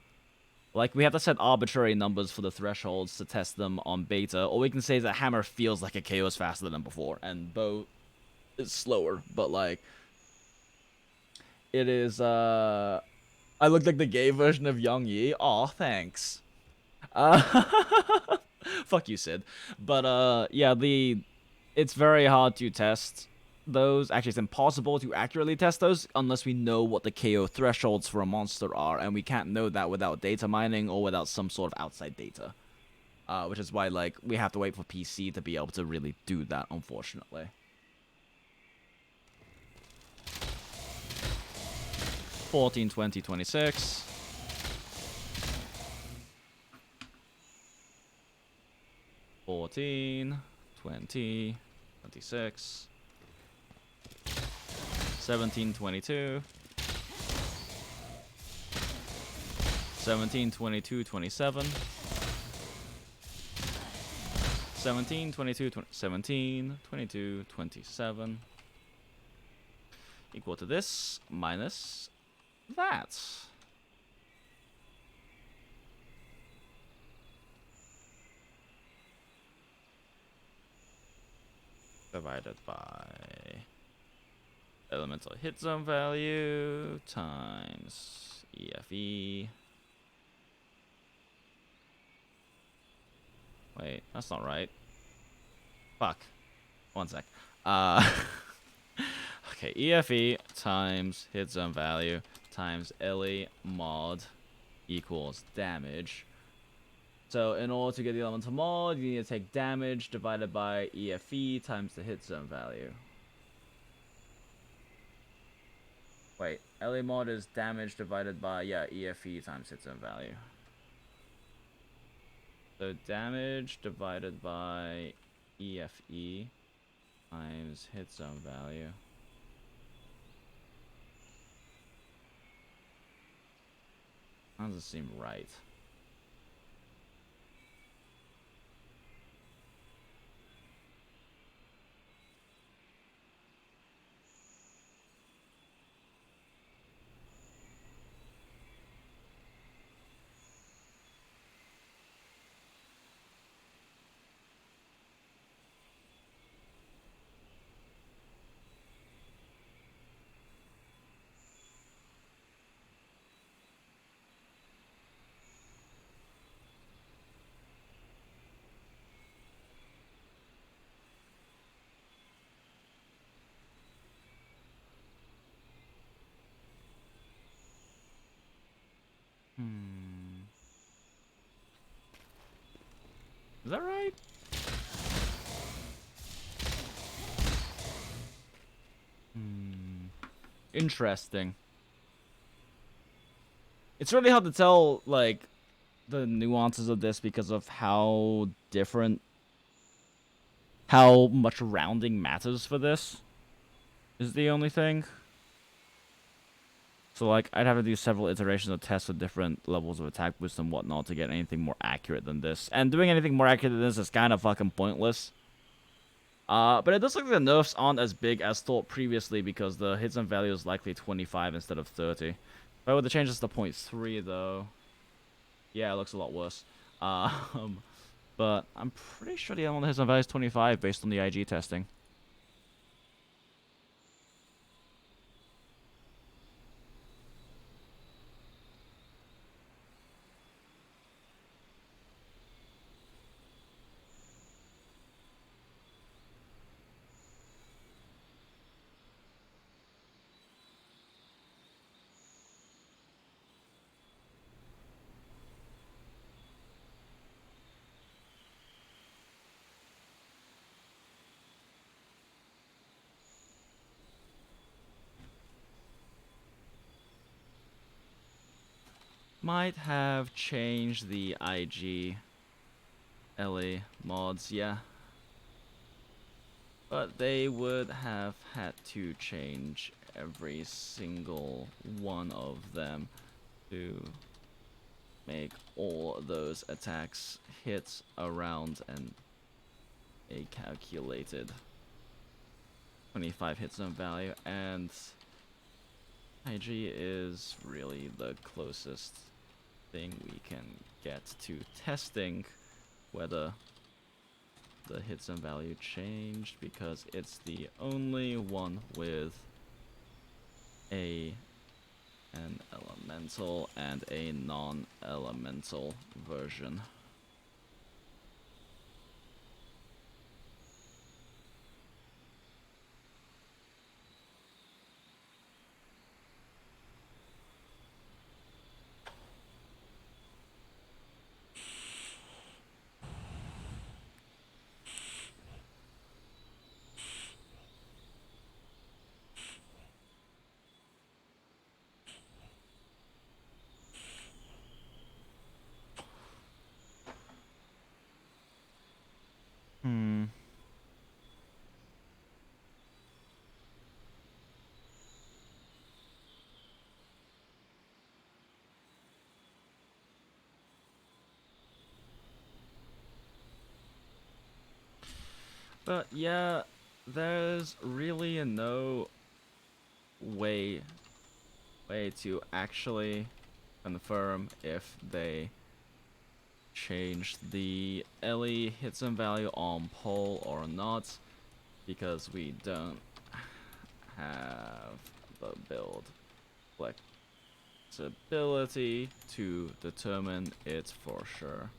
Like, we have to set arbitrary numbers for the thresholds to test them on beta. All we can say is that Hammer feels like a KO is faster than before, and Bow is slower, but, like, it is, I look like the gay version of Young Yi. Aw, thanks. Fuck you, Sid. But, yeah, it's very hard to test those. Actually, it's impossible to accurately test those unless we know what the KO thresholds for a monster are, and we can't know that without data mining or without some sort of outside data. Which is why, like, we have to wait for PC to be able to really do that, unfortunately. 14, 20, 26. 14, 20, 26. 17, 22. 17, 22, 27. 17, 22, 17, 22, 27. Equal to this minus that. Divided by elemental hit zone value times EFE. Wait, that's not right. Fuck. One sec. Okay, EFE times hit zone value times LE mod equals damage. So in order to get the elemental mod, you need to take damage divided by EFE times the hit zone value. Wait, LE mod is damage divided by, yeah, EFE times hit zone value. So damage divided by EFE times hit zone value. That doesn't seem right. Is that right? Interesting. It's really hard to tell, like, the nuances of this because of how different, how much rounding matters for this is the only thing. So, like, I'd have to do several iterations of tests with different levels of attack boost and whatnot to get anything more accurate than this. And doing anything more accurate than this is kind of fucking pointless. But it does look like the nerfs aren't as big as thought previously because the hit zone value is likely 25 instead of 30. If I were to change this to 0.3, though, yeah, it looks a lot worse. But I'm pretty sure the other one hit zone value is 25 based on the IG testing. Might have changed the IG LA mods, yeah. But they would have had to change every single one of them to make all those attacks hit around and a calculated 25 hit zone value, and IG is really the closest thing we can get to testing whether the hit zone value changed, because it's the only one with an elemental and a non-elemental version. But yeah, there's really no way to actually confirm if they changed the LE Hitsone value on poll or not, because we don't have the build flexibility to determine it for sure.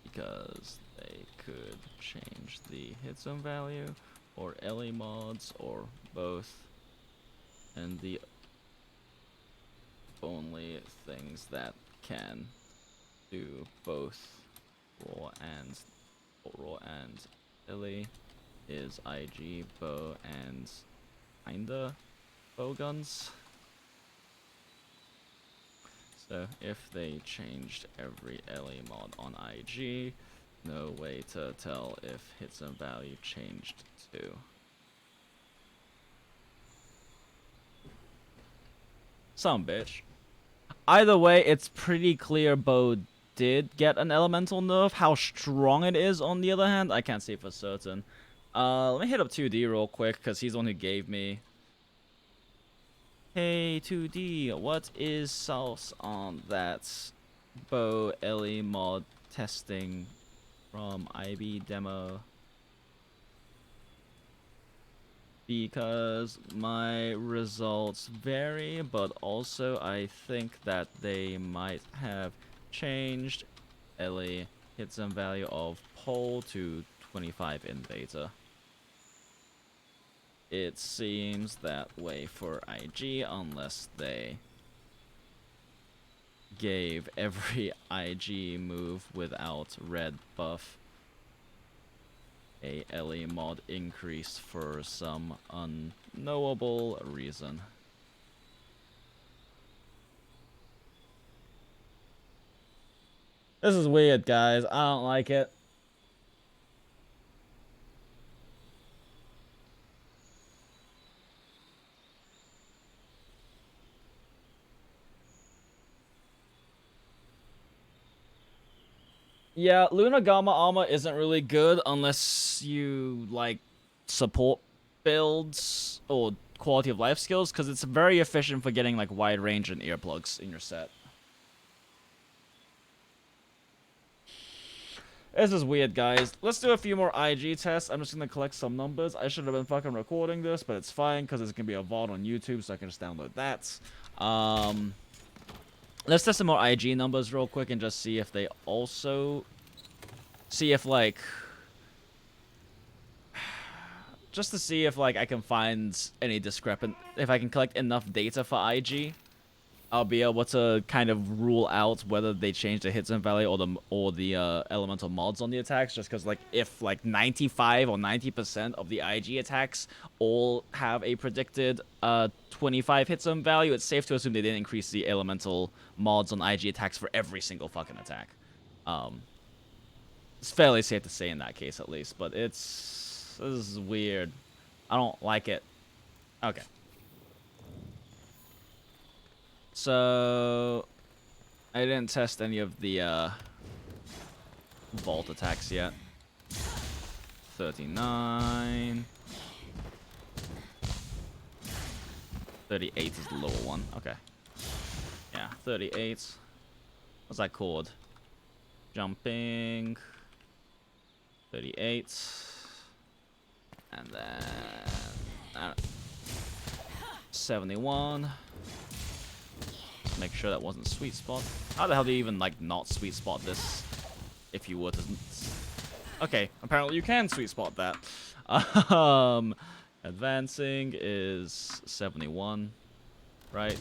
Because they could change the Hitsone value, or LE mods, or both. And the only things that can do both raw and LE is IG, bow, and kinda bow guns. So if they changed every LE mod on IG, no way to tell if Hitsone value changed too. Some bitch. Either way, it's pretty clear bow did get an elemental nerf. How strong it is, on the other hand, I can't say for certain. Let me hit up 2D real quick, because he's the one who gave me. Hey, 2D, what is sauce on that bow LE mod testing from IB demo? Because my results vary, but also I think that they might have changed LE Hitsone value of poll to 25 in beta. It seems that way for IG, unless they gave every IG move without red buff a LE mod increase for some unknowable reason. This is weird, guys. I don't like it. Yeah, Luna Gamma armor isn't really good unless you like support builds or quality of life skills, because it's very efficient for getting like wide range and earplugs in your set. This is weird, guys. Let's do a few more IG tests. I'm just gonna collect some numbers. I should have been fucking recording this, but it's fine because it's gonna be a VOD on YouTube, so I can just download that. Let's test some more IG numbers real quick and just see if they also... See if, like... Just to see if, like, I can find any discrepant... If I can collect enough data for IG, I'll be able to kind of rule out whether they change the hits and value or the elemental mods on the attacks. Just because, like, if, like, 95 or 90% of the IG attacks all have a predicted 25 hits on value, it's safe to assume they didn't increase the elemental mods on IG attacks for every single fucking attack. It's fairly safe to say in that case, at least. But this is weird. I don't like it. Okay. So, I didn't test any of the vault attacks yet. 39. 38 is the lower one. Okay. Yeah, 38. What's that called? Jumping. 38. And then 71. Make sure that wasn't sweet spot. How the hell do you even, like, not sweet spot this? If you were to... Okay, apparently you can sweet spot that. Advancing is 71, right?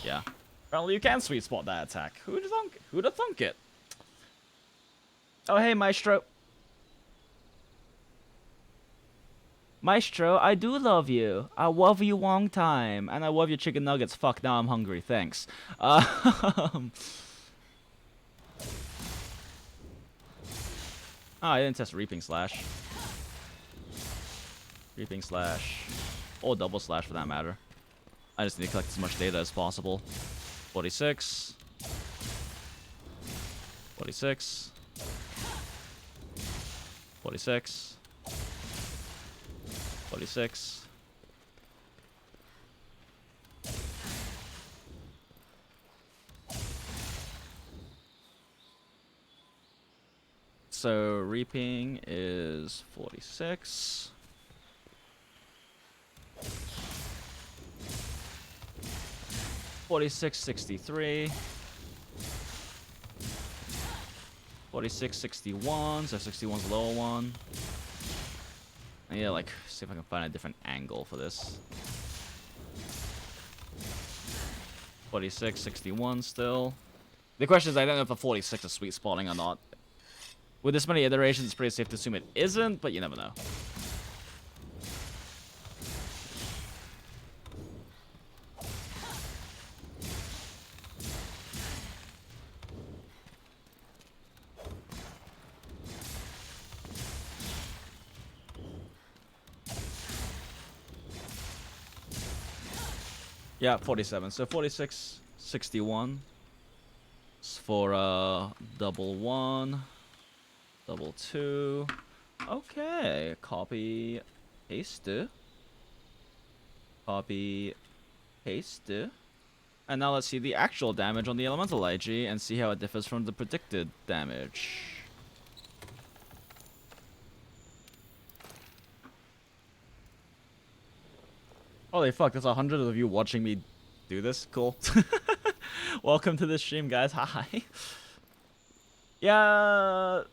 Yeah. Apparently you can sweet spot that attack. Who'd have thunk? Who'd have thunk it? Oh, hey, Maestro. Maestro, I do love you. I love you long time. And I love your chicken nuggets. Fuck, now I'm hungry. Thanks. Oh, I didn't test Reaping Slash. Reaping Slash. Or Double Slash, for that matter. I just need to collect as much data as possible. 46. 46. 46. 46. So reaping is 46. 46, 63. 46, 61. So 61's the lower one. And yeah, like, see if I can find a different angle for this. 46, 61 still. The question is, I don't know if the 46 is sweet spotting or not. With this many iterations, it's pretty safe to assume it isn't, but you never know. Yeah, 47. So 46, 61. It's for double 1, double 2. Okay, copy, paste. Copy, paste. And now let's see the actual damage on the elemental IG and see how it differs from the predicted damage. Holy fuck, there's 100 of you watching me do this. Cool. Welcome to the stream, guys. Hi. Yeah,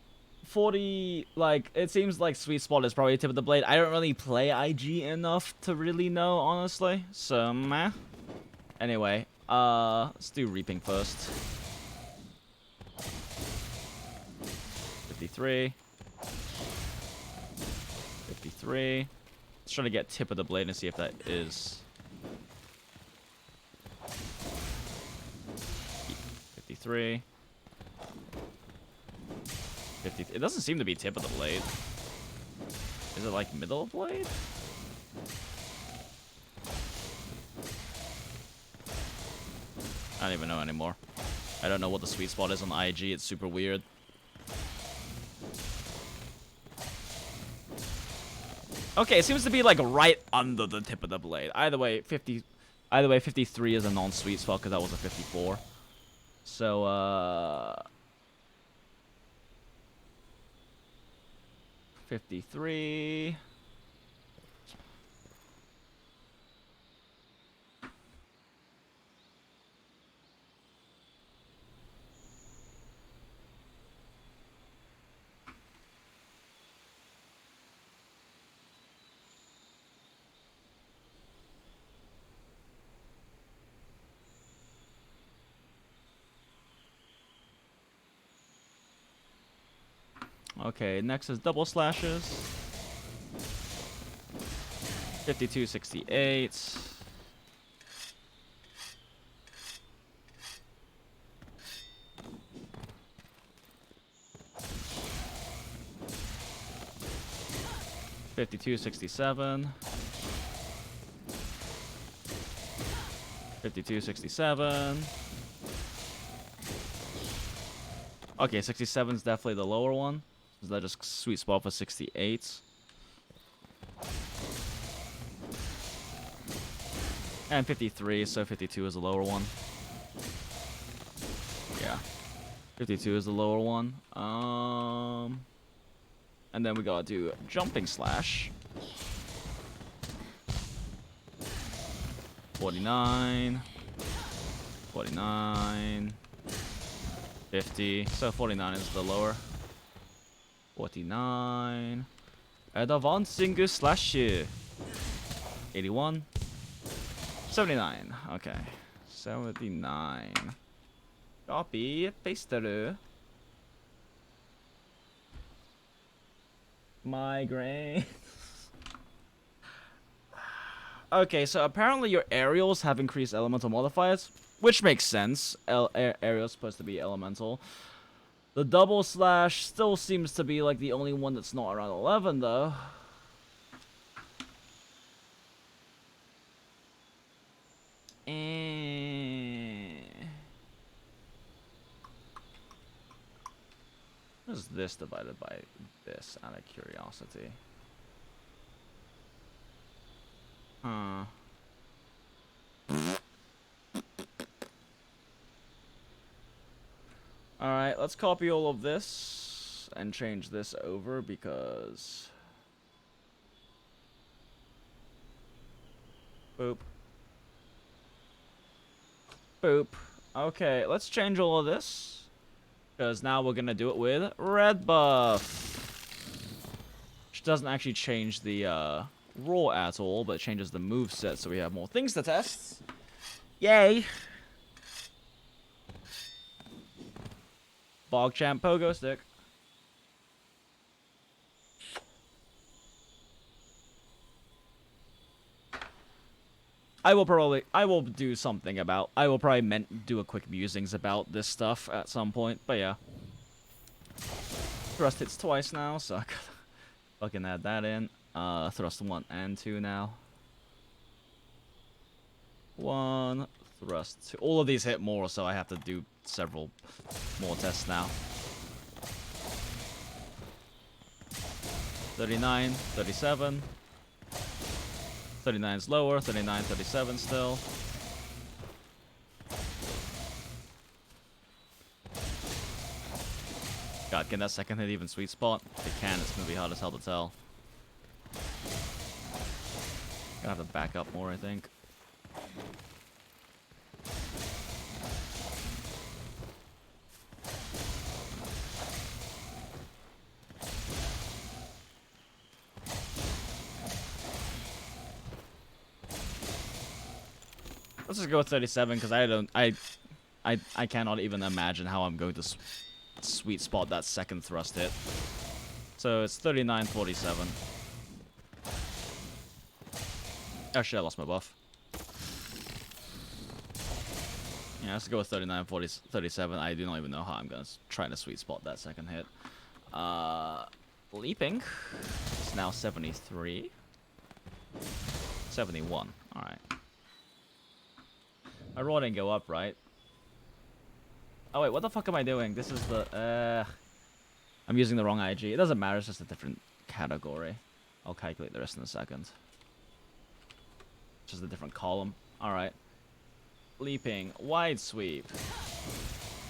40, like, it seems like Sweet Spot is probably tip of the blade. I don't really play IG enough to really know, honestly. So, meh. Anyway, let's do Reaping first. 53. 53. Let's try to get tip of the blade and see if that is. 53. 50. It doesn't seem to be tip of the blade. Is it like middle of blade? I don't even know anymore. I don't know what the sweet spot is on IG. It's super weird. Okay, it seems to be like right under the tip of the blade. Either way, 53 is a non-sweet spot because that was a 54. So 53. Okay, next is double slashes. 52, 68. $52, 67. 52, 67. Okay, 67 is definitely the lower one. Is that just sweet spot for 68? And 53, so 52 is the lower one. Yeah. 52 is the lower one. And then we gotta do jumping slash. 49. 49. 50. So 49 is the lower. 49. Advancing slash. 81. 79. Okay. 79. Copy. Paste. Migraine. Okay, so apparently your aerials have increased elemental modifiers, which makes sense. Aerial's supposed to be elemental. The double slash still seems to be like the only one that's not around 11, though. What is this divided by this, out of curiosity? Huh. Alright, let's copy all of this and change this over because... Boop. Boop. Okay, let's change all of this. Because now we're going to do it with red buff. Which doesn't actually change the raw at all, but it changes the moveset so we have more things to test. Yay! Bogchamp Pogo Stick. I will do something about, I will probably do a quick musings about this stuff at some point, but yeah. Thrust hits twice now, so I gotta fucking add that in. Thrust 1 and 2 now. 1, thrust 2. All of these hit more, so I have to do several more tests now. 39, 37. 39 is lower, 39, 37 still. God, can that second hit even sweet spot? If it can, it's gonna be hard as hell to tell. Gonna have to back up more, I think. Let's just go with 37 because I cannot even imagine how I'm going to sweet spot that second thrust hit. So it's 39, 47. Actually, I lost my buff. Yeah, let's go with 39, 40, 37. I do not even know how I'm going to try to sweet spot that second hit. Leaping. It's now 73. 71. Alright. My raw didn't go up, right? Oh wait, what the fuck am I doing? This is the, I'm using the wrong IG. It doesn't matter, it's just a different category. I'll calculate the rest in a second. Just a different column. Alright. Leaping. Wide sweep.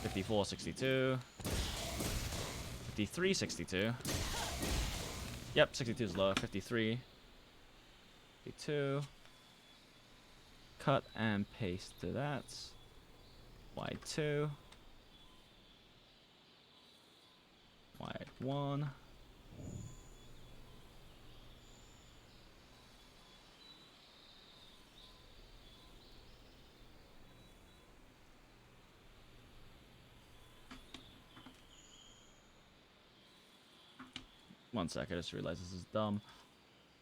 54, 62. 53, 62. Yep, 62 is lower. 53. 52. Cut and paste to that. Wide 2. Wide 1. One sec, I just realized this is dumb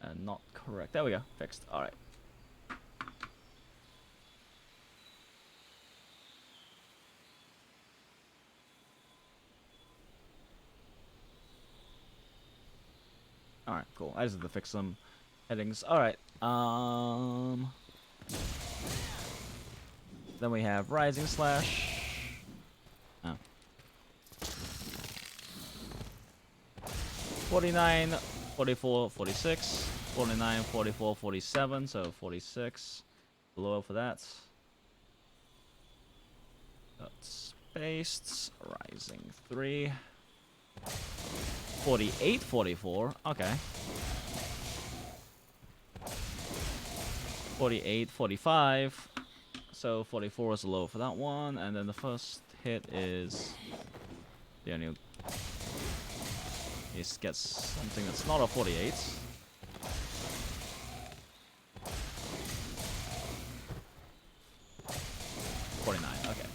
and not correct. There we go, fixed. Alright. Alright, cool. I just have to fix some headings. Alright. Then we have Rising Slash. Oh. 49, 44, 46. 49, 44, 47. So 46. Below for that. That's spaced. Rising 3. 48, 44. Okay. 48, 45. So 44 is low for that one. And then the first hit is the only. He gets something that's not a 48. Okay.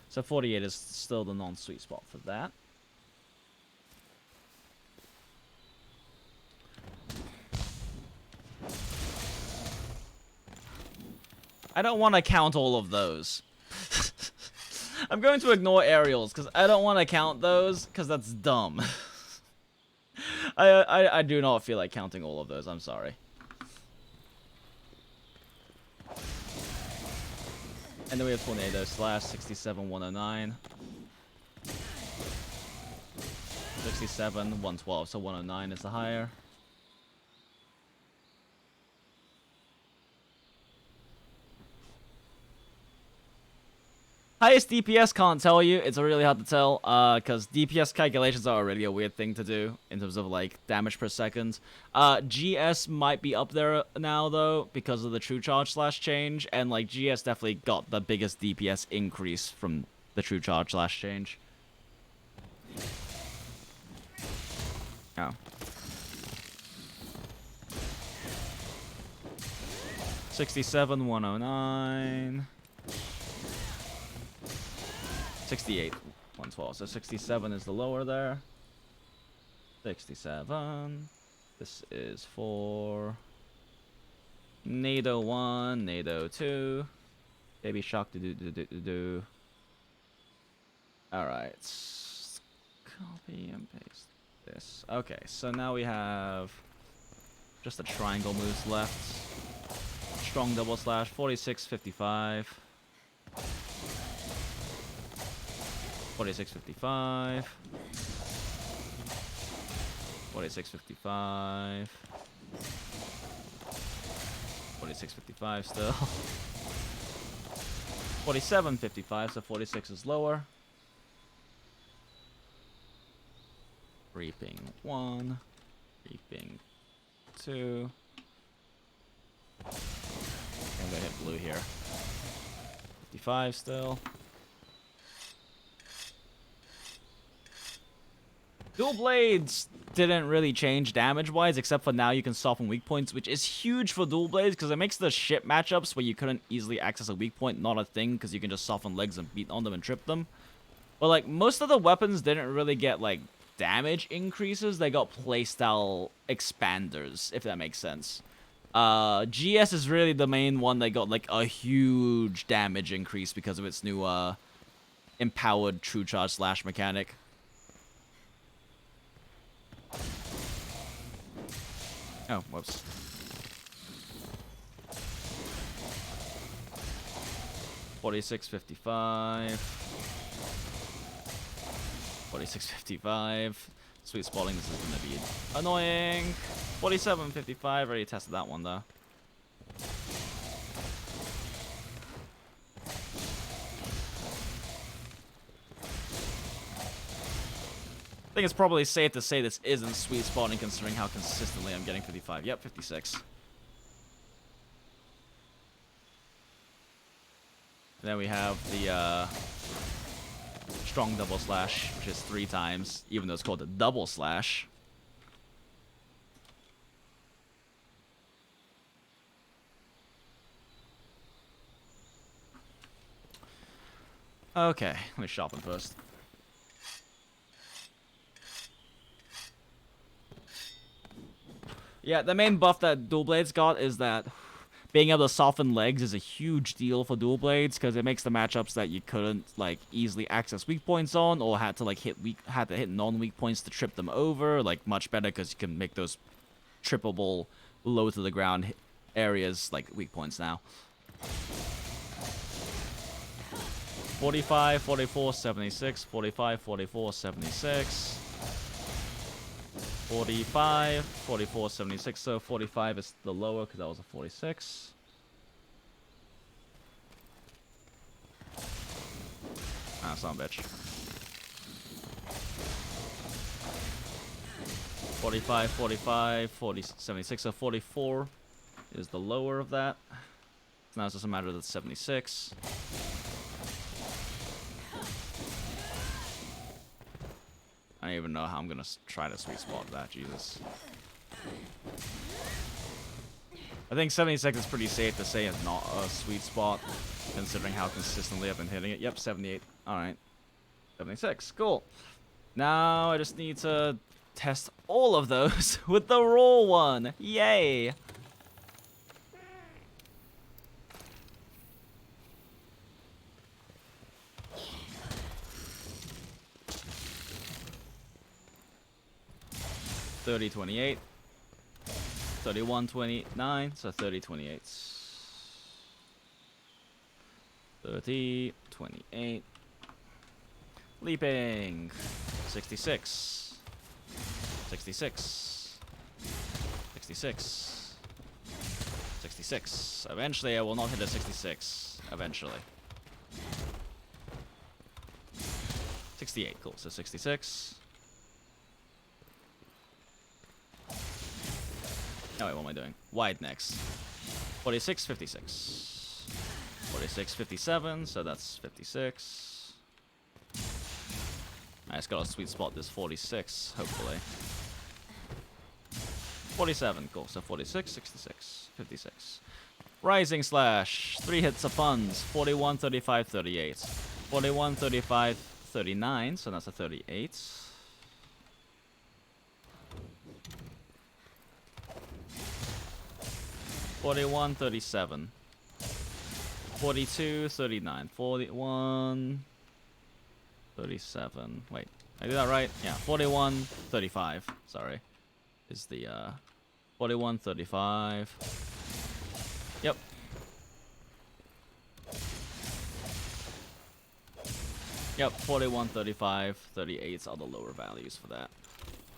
So 48 is still the non-sweet spot for that. I don't want to count all of those. I'm going to ignore aerials because I don't want to count those because that's dumb. I do not feel like counting all of those. I'm sorry. And then we have Tornado Slash 67, 109. 67, 112, so 109 is the higher. Highest DPS can't tell you. It's really hard to tell, because DPS calculations are already a weird thing to do in terms of like damage per second. GS might be up there now though because of the true charge slash change, and like GS definitely got the biggest DPS increase from the true charge slash change. Oh. 67, 109. 68, 112. So 67 is the lower there. 67. This is for NATO 1, NATO 2. Baby Shark do. Alright. Copy and paste this. Okay, so now we have just the triangle moves left. Strong double slash, 46, 55. 46.55. 46.55. 46.55 still. 47.55, so 46 is lower. Reaping 1. Reaping 2. I'm gonna hit blue here. 55 still. Dual Blades didn't really change damage-wise, except for now you can soften weak points, which is huge for Dual Blades, because it makes the ship matchups where you couldn't easily access a weak point not a thing, because you can just soften legs and beat on them and trip them. But, like, most of the weapons didn't really get, like, damage increases. They got playstyle expanders, if that makes sense. GS is really the main one that got, like, a huge damage increase because of its new, empowered true charge slash mechanic. Oh, whoops. $46.55. $46.55. Sweet spotting, this is gonna be annoying. $47.55. Already tested that one though. I think it's probably safe to say this isn't sweet spotting considering how consistently I'm getting 55. Yep, 56. Then we have the strong double slash, which is 3 times, even though it's called a double slash. Okay, let me sharpen first. Yeah, the main buff that Dual Blades got is that being able to soften legs is a huge deal for Dual Blades because it makes the matchups that you couldn't like easily access weak points on or had to like hit non-weak points to trip them over like much better because you can make those trippable low to the ground areas like weak points now. 45, 44, 76, 45, 44, 76. 45, 44, 76, so 45 is the lower because that was a 46. Ah, son of a bitch. 45, 45, 40, 76, so 44 is the lower of that. So now it's just a matter of the 76. I don't even know how I'm gonna try to sweet spot that, Jesus. I think 76 is pretty safe to say it's not a sweet spot, considering how consistently I've been hitting it. Yep, 78. Alright. 76. Cool. Now I just need to test all of those with the raw one. Yay! $30.28, $31.29, so $30.28, $30.28, leaping, 66, 66. 66. 66. Eventually, I will not hit a 66. Eventually. 68. Cool. So 66. Oh, wait, what am I doing? Wide next. 46, 56. 46, 57. So that's 56. I just got a sweet spot this 46, hopefully. 47, cool. So 46, 66, 56. Rising slash. 3 hits of funds. 41, 35, 38. 41, 35, 39. So that's a 38. 41, 37. 42, 39. 41, 37. Wait, I did that right? Yeah, 41, 35. Sorry. Is the 41, 35. Yep. Yep, 41, 35, 38 are the lower values for that.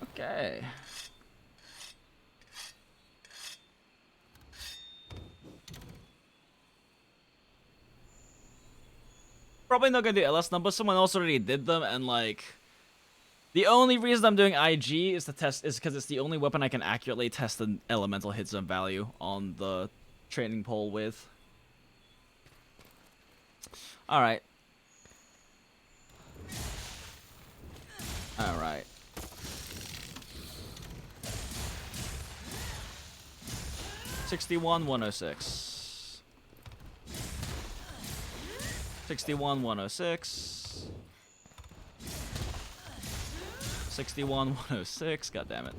Okay. Probably not gonna do LS numbers. Someone else already did them, and like, the only reason I'm doing IG is because it's the only weapon I can accurately test an elemental hit zone value on the training pole with. All right. All right. $61, 106. 61, 106. 61, 106. God damn it.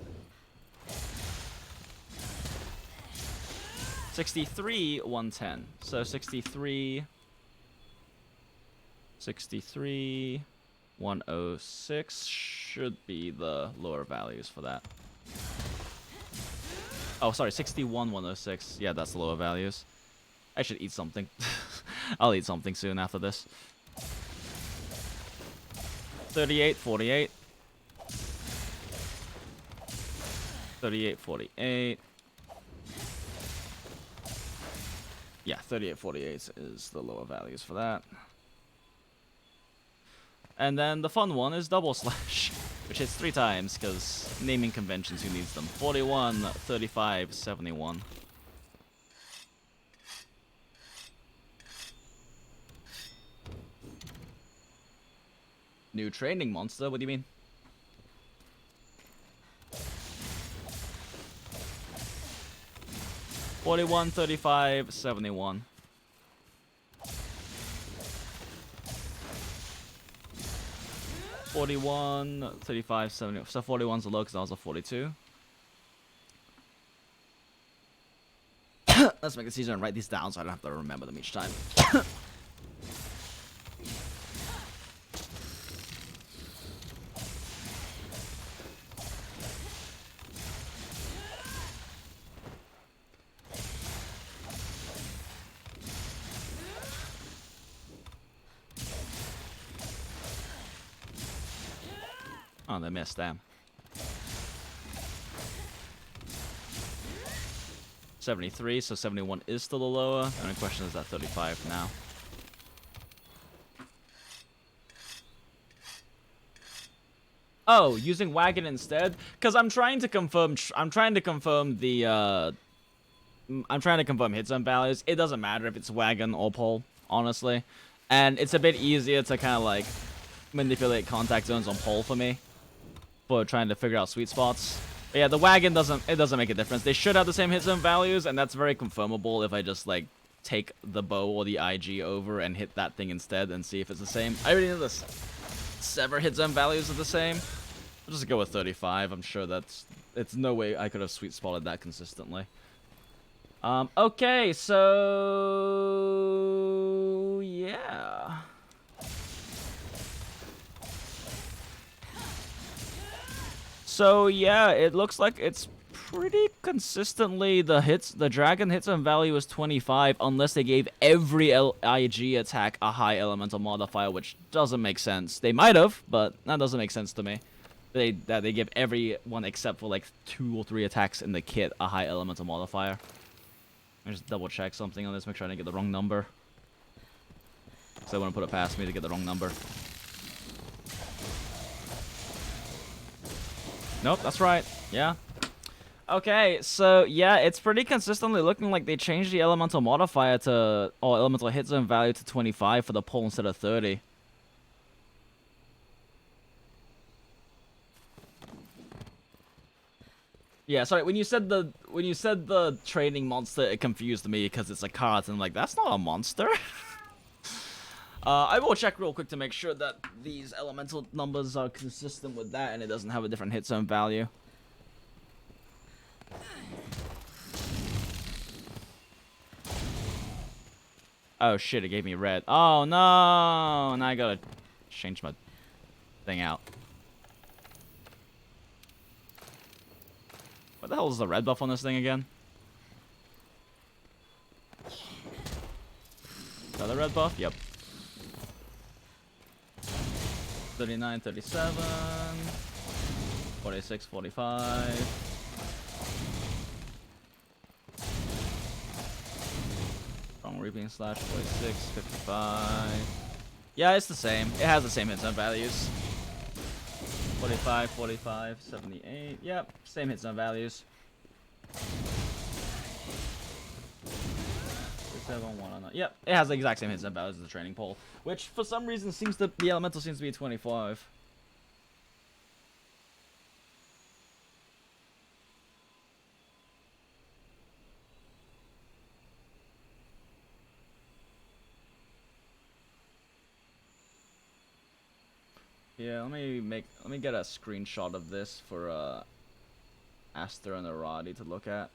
63, 110. So 63. 63, 106 should be the lower values for that. Oh, sorry, 61, 106. Yeah, that's the lower values. I should eat something. I'll eat something soon after this. 38, 48. 38, 48. Yeah, 38, 48 is the lower values for that. And then the fun one is double slash, which hits 3 times, because naming conventions, who needs them? 41, 35, 71. New training monster? What do you mean? $41, 35, 71. $41, 35, 70. So 41's the low because I was a 42. Let's make it easier and write these down so I don't have to remember them each time. Oh, they missed, damn. 73, so 71 is still the lower. The only question is that 35 now. Oh, using wagon instead? Because I'm trying to confirm the I'm trying to confirm hit zone values. It doesn't matter if it's wagon or pole, honestly. And it's a bit easier to kind of like manipulate contact zones on pole for me. For trying to figure out sweet spots. But yeah, the wagon doesn't make a difference. They should have the same hit zone values, and that's very confirmable if I just like take the bow or the IG over and hit that thing instead and see if it's the same. I already know the sever hit zone values are the same. I'll just go with 35. I'm sure it's no way I could have sweet spotted that consistently. Okay, so yeah. So yeah, it looks like it's pretty consistently the dragon hit zone value is 25 unless they gave every IG attack a high elemental modifier, which doesn't make sense. They might have, but that doesn't make sense to me. They give everyone except for like 2 or 3 attacks in the kit a high elemental modifier. I just double check something on this, make sure I didn't get the wrong number. So I wouldn't put it past me to get the wrong number. Nope, that's right. Yeah. Okay, so yeah, it's pretty consistently looking like they changed the elemental modifier to, or elemental hit zone value to 25 for the pole instead of 30. Yeah, sorry, when you said the training monster, it confused me because it's a card, and I'm like, that's not a monster. I will check real quick to make sure that these elemental numbers are consistent with that and it doesn't have a different hit zone value. Oh shit, it gave me red. Oh no! Now I gotta change my thing out. What the hell is the red buff on this thing again? Another red buff? Yep. 39, 37, 46, 45. Strong Reaping Slash, 46, 55. Yeah, it's the same. It has the same hit zone values. 45, 45, 78. Yep, same hit zone values. 109. Yep, it has the exact same hit zone values as the training pole, which for some reason seems to the elemental seems to be 25. Yeah, let me get a screenshot of this for Aster and Arati to look at.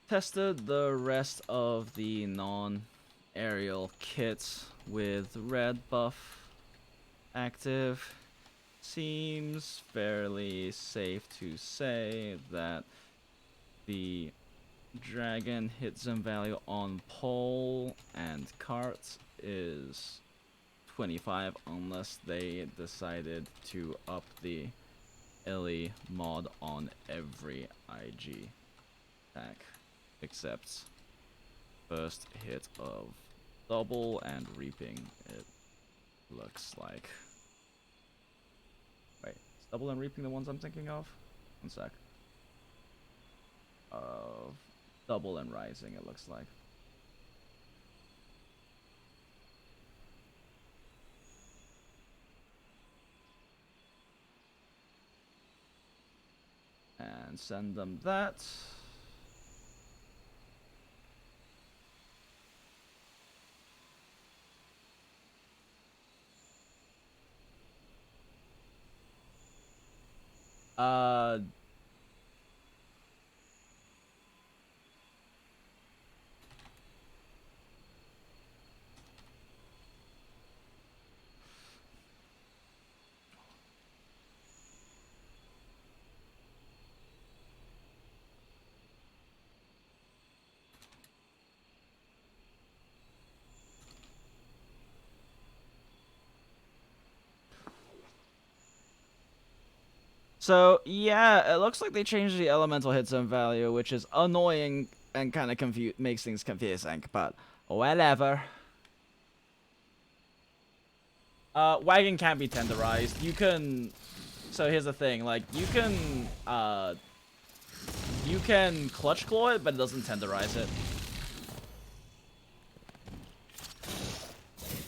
Tested the rest of the non-aerial kits with red buff active. Seems fairly safe to say that the dragon hit zone value on pole and cart is 25 unless they decided to up the LE mod on every IG attack. Except first hit of double and reaping, it looks like. Wait, is double and reaping the ones I'm thinking of? One sec. Of double and rising, it looks like. And send them that. So, yeah, it looks like they changed the elemental hit zone value, which is annoying and kind of makes things confusing, but whatever. Wagon can't be tenderized. You can... So here's the thing, like, you can clutch claw it, but it doesn't tenderize it.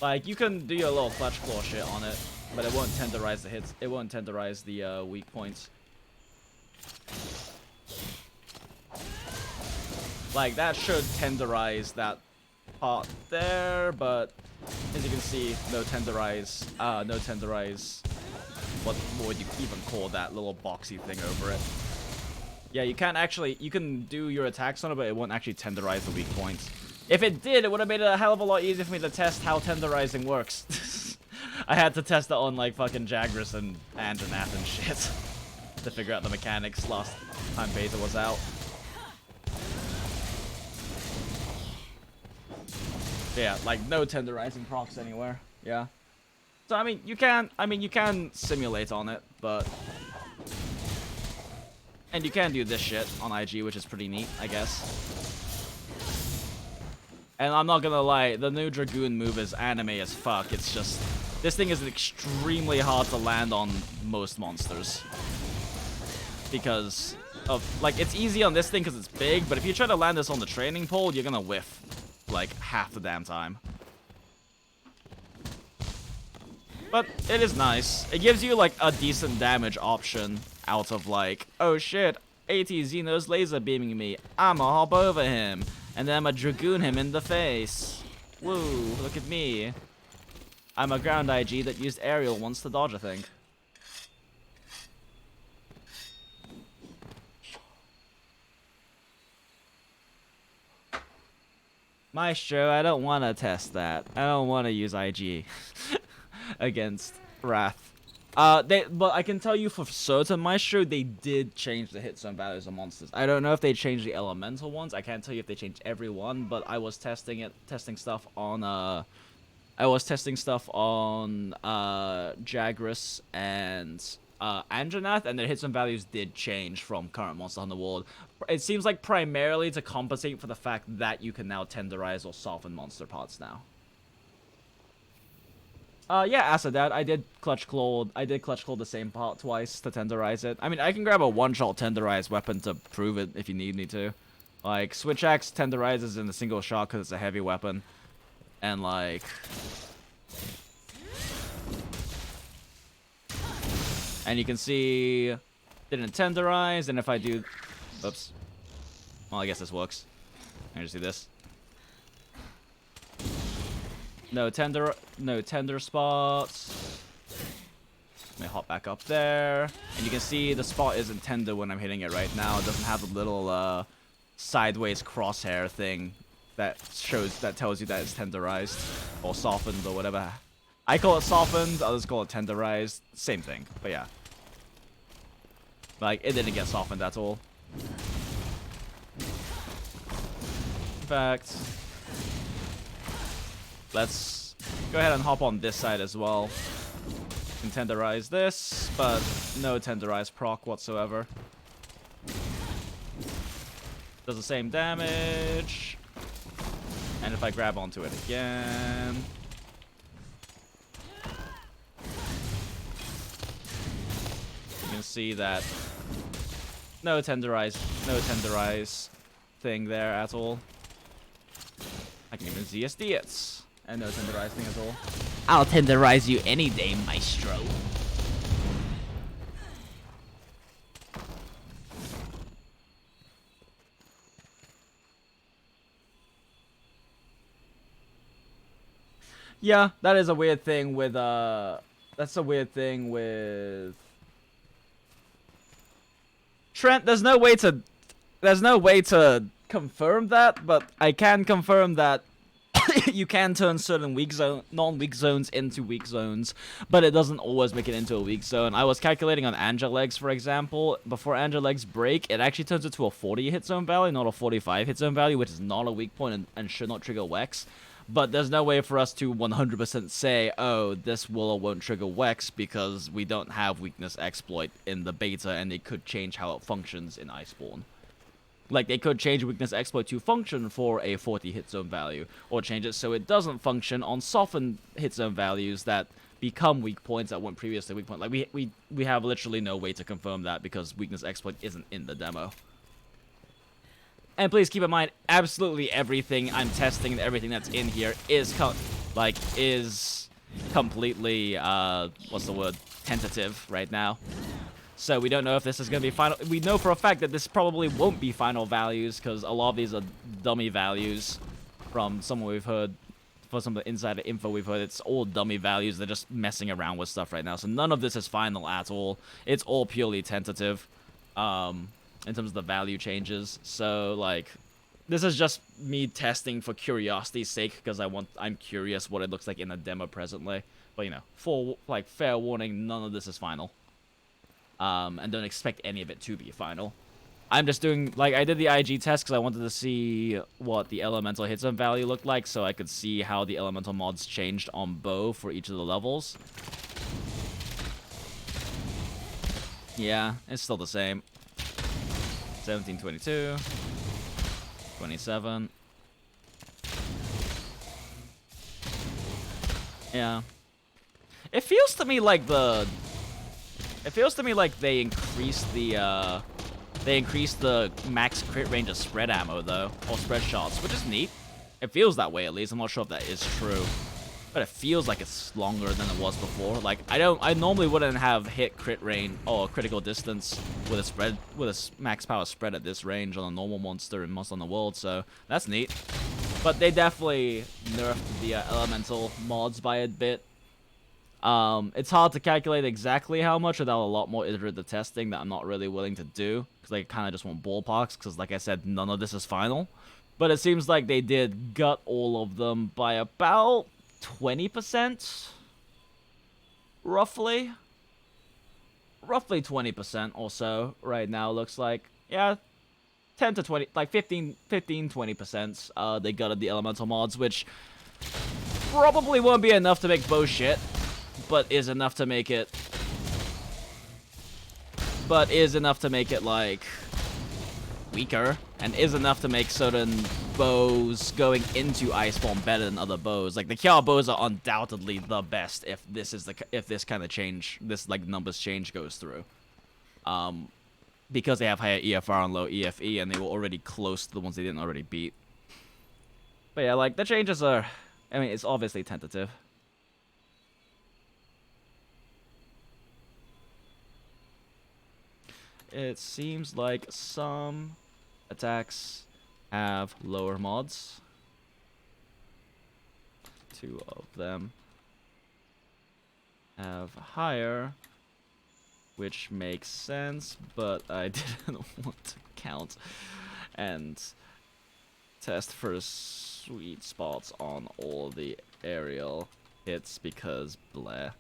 Like, you can do your little clutch claw shit on it, but it won't tenderize the hits. It won't tenderize the weak points. Like, that should tenderize that part there, but as you can see, no tenderize. What would you even call that little boxy thing over it? Yeah, you can't actually... You can do your attacks on it, but it won't actually tenderize the weak points. If it did, it would have made it a hell of a lot easier for me to test how tenderizing works. I had to test it on, like, fucking Jagras and Anjanath and shit. To figure out the mechanics last time beta was out. Yeah, like, no tenderizing procs anywhere. Yeah. So, I mean, you can simulate on it, but... And you can do this shit on IG, which is pretty neat, I guess. And I'm not gonna lie, the new Dragoon move is anime as fuck. It's just... This thing is extremely hard to land on most monsters. Because of... Like, it's easy on this thing because it's big, but if you try to land this on the training pole, you're gonna whiff. Like, half the damn time. But it is nice. It gives you, like, a decent damage option out of, like, oh shit, AT Xeno's laser beaming me. I'ma hop over him. And then I'ma Dragoon him in the face. Woo, look at me. I'm a ground IG that used aerial once to dodge a thing. Maestro, I don't want to test that. I don't want to use IG against Wrath. But I can tell you for certain, Maestro, they did change the hit zone values of monsters. I don't know if they changed the elemental ones. I can't tell you if they changed every one, but I was testing stuff on Jagras and Anjanath, and their hit zone values did change from current Monster Hunter World. It seems like primarily to compensate for the fact that you can now tenderize or soften monster parts now. Yeah, Asadad, I did clutch claw the same part twice to tenderize it. I mean, I can grab a one-shot tenderized weapon to prove it if you need me to. Like, Switch Axe tenderizes in a single shot because it's a heavy weapon. And, like... And you can see... Didn't tenderize, and if I do... Oops. Well, I guess this works. I just do this. No tender spots. Let me hop back up there. And you can see the spot isn't tender when I'm hitting it right now. It doesn't have the little sideways crosshair thing that tells you that it's tenderized or softened or whatever. I call it softened, others call it tenderized. Same thing, but yeah. Like, it didn't get softened at all. In fact... Let's go ahead and hop on this side as well. You can tenderize this, but no tenderized proc whatsoever. Does the same damage. And if I grab onto it again... You can see that no tenderize thing there at all. I can even ZSD it. And no tenderizing at all. I'll tenderize you any day, Maestro. Yeah, that is a weird thing with, that's a weird thing with... Trent, there's no way to confirm that, but I can confirm that you can turn certain non-weak zones into weak zones, but it doesn't always make it into a weak zone. I was calculating on Angelegs, for example. Before Angelegs break, it actually turns into a 40 hit zone value, not a 45 hit zone value, which is not a weak point and should not trigger Wex. But there's no way for us to 100% say, oh, this will or won't trigger Wex, because we don't have weakness exploit in the beta, and it could change how it functions in Iceborne. Like, they could change weakness exploit to function for a 40 hit zone value, or change it so it doesn't function on softened hit zone values that become weak points that weren't previously weak points. Like, we have literally no way to confirm that because weakness exploit isn't in the demo. And please keep in mind, absolutely everything I'm testing and everything that's in here is completely, what's the word, tentative right now. So we don't know if this is going to be final. We know for a fact that this probably won't be final values because a lot of these are dummy values from someone we've heard. For some of the insider info we've heard, it's all dummy values. They're just messing around with stuff right now. So none of this is final at all. It's all purely tentative. in terms of the value changes. So like, this is just me testing for curiosity's sake because I'm curious what it looks like in a demo presently. But you know, for like fair warning, none of this is final. And don't expect any of it to be final. I'm just doing, like, I did the IG test because I wanted to see what the elemental Hitsone value looked like so I could see how the elemental mods changed on bow for each of the levels. Yeah, it's still the same. 1722, 27. Yeah. It feels to me like they increased the max crit range of spread ammo though, or spread shots, which is neat. It feels that way at least. I'm not sure if that is true, but it feels like it's longer than it was before. Like I normally wouldn't have hit crit range or critical distance with a max power spread at this range on a normal monster in Monster Hunter World, so that's neat. But they definitely nerfed the elemental mods by a bit. It's hard to calculate exactly how much without a lot more iterative testing that I'm not really willing to do, because I kind of just want ballparks, because like I said, none of this is final. But it seems like they did gut all of them by about 20%, roughly. Roughly 20% or so right now, looks like. Yeah, 10 to 20, like 15, 20%, they gutted the elemental mods, which probably won't be enough to make bow shit. But is enough to make it, like, weaker, and is enough to make certain bows going into Iceborne better than other bows. Like, the Kiara bows are undoubtedly the best if this kind of change, this, like, numbers change goes through. Because they have higher EFR and low EFE, and they were already close to the ones they didn't already beat. But yeah, like, the changes are, I mean, it's obviously tentative. It seems like some attacks have lower mods. 2 of them have higher, which makes sense, but I didn't want to count and test for sweet spots on all the aerial hits because bleh.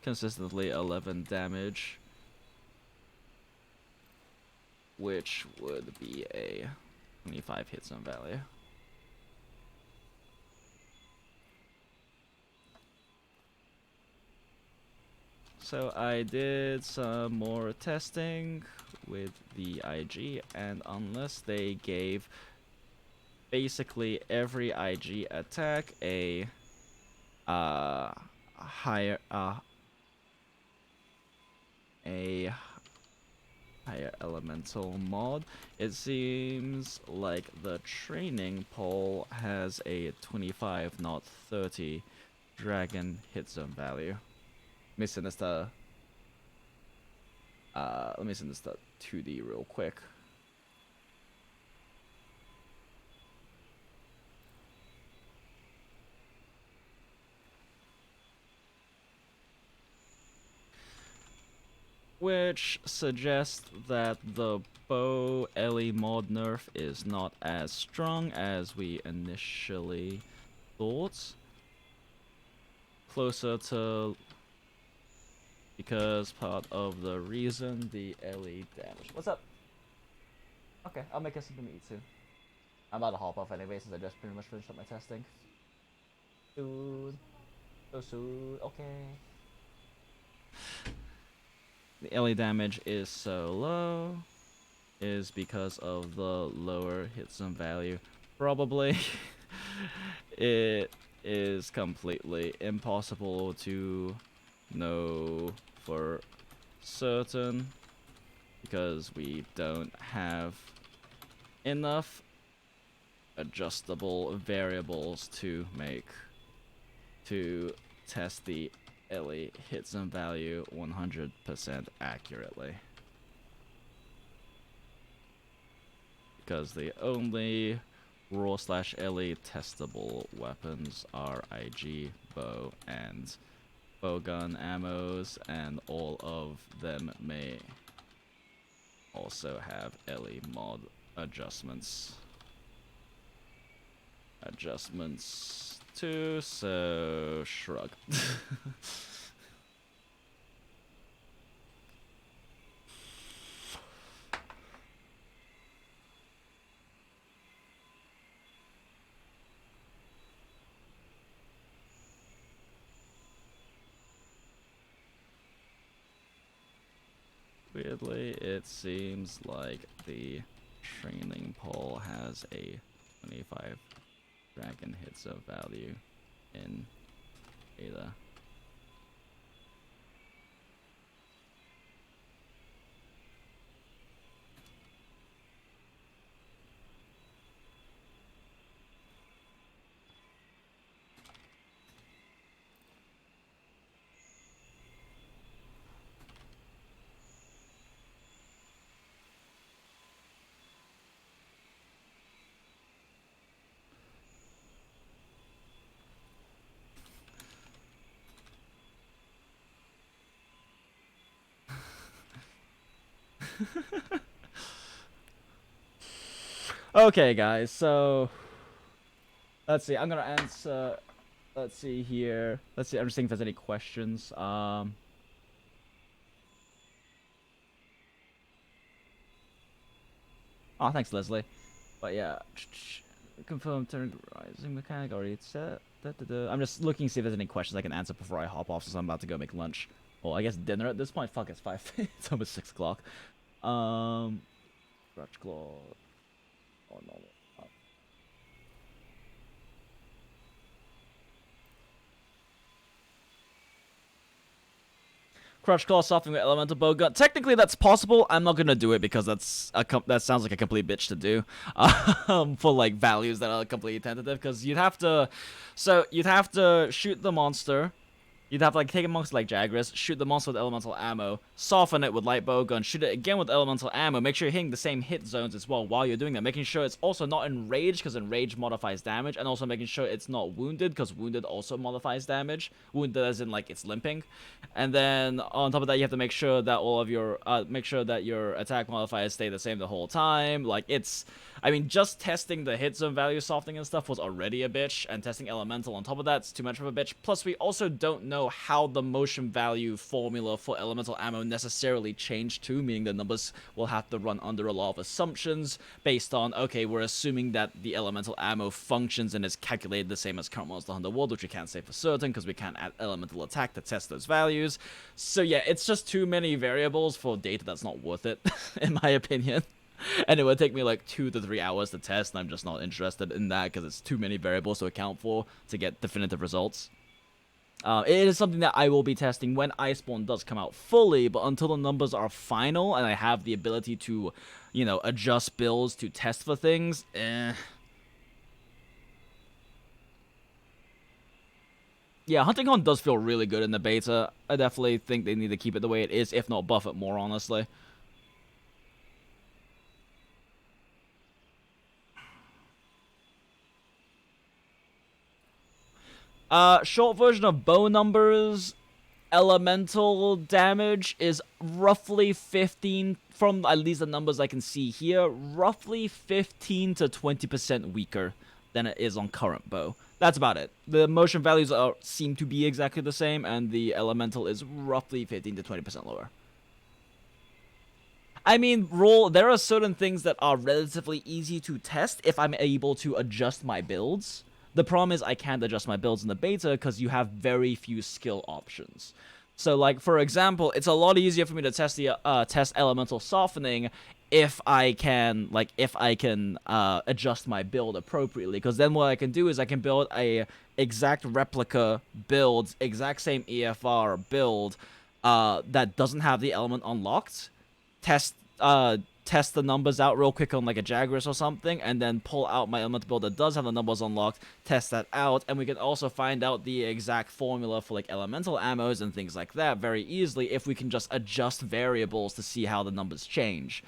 Consistently 11 damage, which would be a 25 Hitsone value. So I did some more testing with the IG, and unless they gave basically every IG attack a higher elemental mod, it seems like the training pole has a 25, not 30 dragon Hitsone value. Let me send this to 2D real quick. Which suggests that the bow Ellie mod nerf is not as strong as we initially thought. Closer to, because part of the reason the Ellie damage. What's up? Okay, I'll make us something to eat soon. I'm about to hop off anyway since I just pretty much finished up my testing. Dude. So soon. Okay. The Ellie damage is so low is because of the lower Hitsone value. Probably. It is completely impossible to know for certain because we don't have enough adjustable variables to test the Ellie Hitsone value 100% accurately. Because the only raw/LE testable weapons are IG, bow, and bowgun ammos, and all of them may also have LE mod adjustments. Adjustments too, so shrug. Weirdly, it seems like the training poll has a 25 dragon hits of value in beta. Okay, guys, so let's see. I'm gonna answer. Let's see here. Let's see. I'm just seeing if there's any questions. Oh, thanks, Leslie. But yeah, confirm Tenderizing mechanic already set. I'm just looking to see if there's any questions I can answer before I hop off, since I'm about to go make lunch. Or I guess dinner at this point. Fuck, it's 5. It's almost 6 o'clock. Scratch claw. Oh no. Crush claw softening with elemental bowgun. Technically, that's possible. I'm not gonna do it because that sounds like a complete bitch to do. For like values that are completely tentative, because you'd have to shoot the monster. You'd have to like take a monster like Jagras, shoot the monster with elemental ammo, soften it with light bowgun, shoot it again with elemental ammo. Make sure you're hitting the same hit zones as well while you're doing that. Making sure it's also not enraged, because enraged modifies damage, and also making sure it's not wounded, because wounded also modifies damage. Wounded as in like it's limping. And then on top of that, you have to make sure that all of your attack modifiers stay the same the whole time. Like I mean, just testing the hit zone value softening and stuff was already a bitch, and testing elemental on top of that's too much of a bitch. Plus, we also don't know how the motion value formula for elemental ammo necessarily changed too, meaning the numbers will have to run under a lot of assumptions based on, okay, we're assuming that the elemental ammo functions and is calculated the same as current Monster Hunter World, which we can't say for certain because we can't add elemental attack to test those values. So yeah, it's just too many variables for data that's not worth it, in my opinion. And it would take me like 2 to 3 hours to test, and I'm just not interested in that because it's too many variables to account for to get definitive results. It is something that I will be testing when Iceborne does come out fully, but until the numbers are final and I have the ability to, adjust builds to test for things, Yeah, Hunting Horn does feel really good in the beta. I definitely think they need to keep it the way it is, if not buff it more, honestly. Short version of bow numbers, elemental damage is roughly 15, from at least the numbers I can see here, roughly 15 to 20% weaker than it is on current bow. That's about it. The motion values seem to be exactly the same, and the elemental is roughly 15 to 20% lower. I mean, there are certain things that are relatively easy to test if I'm able to adjust my builds. The problem is I can't adjust my builds in the beta because you have very few skill options. So, like, for example, it's a lot easier for me to test the test elemental softening if I can adjust my build appropriately. Because then what I can do is I can build a exact replica build, exact same EFR build that doesn't have the element unlocked. Test the numbers out real quick on like a Jagras or something, and then pull out my elemental build that does have the numbers unlocked, test that out, and we can also find out the exact formula for like elemental ammos and things like that very easily if we can just adjust variables to see how the numbers change.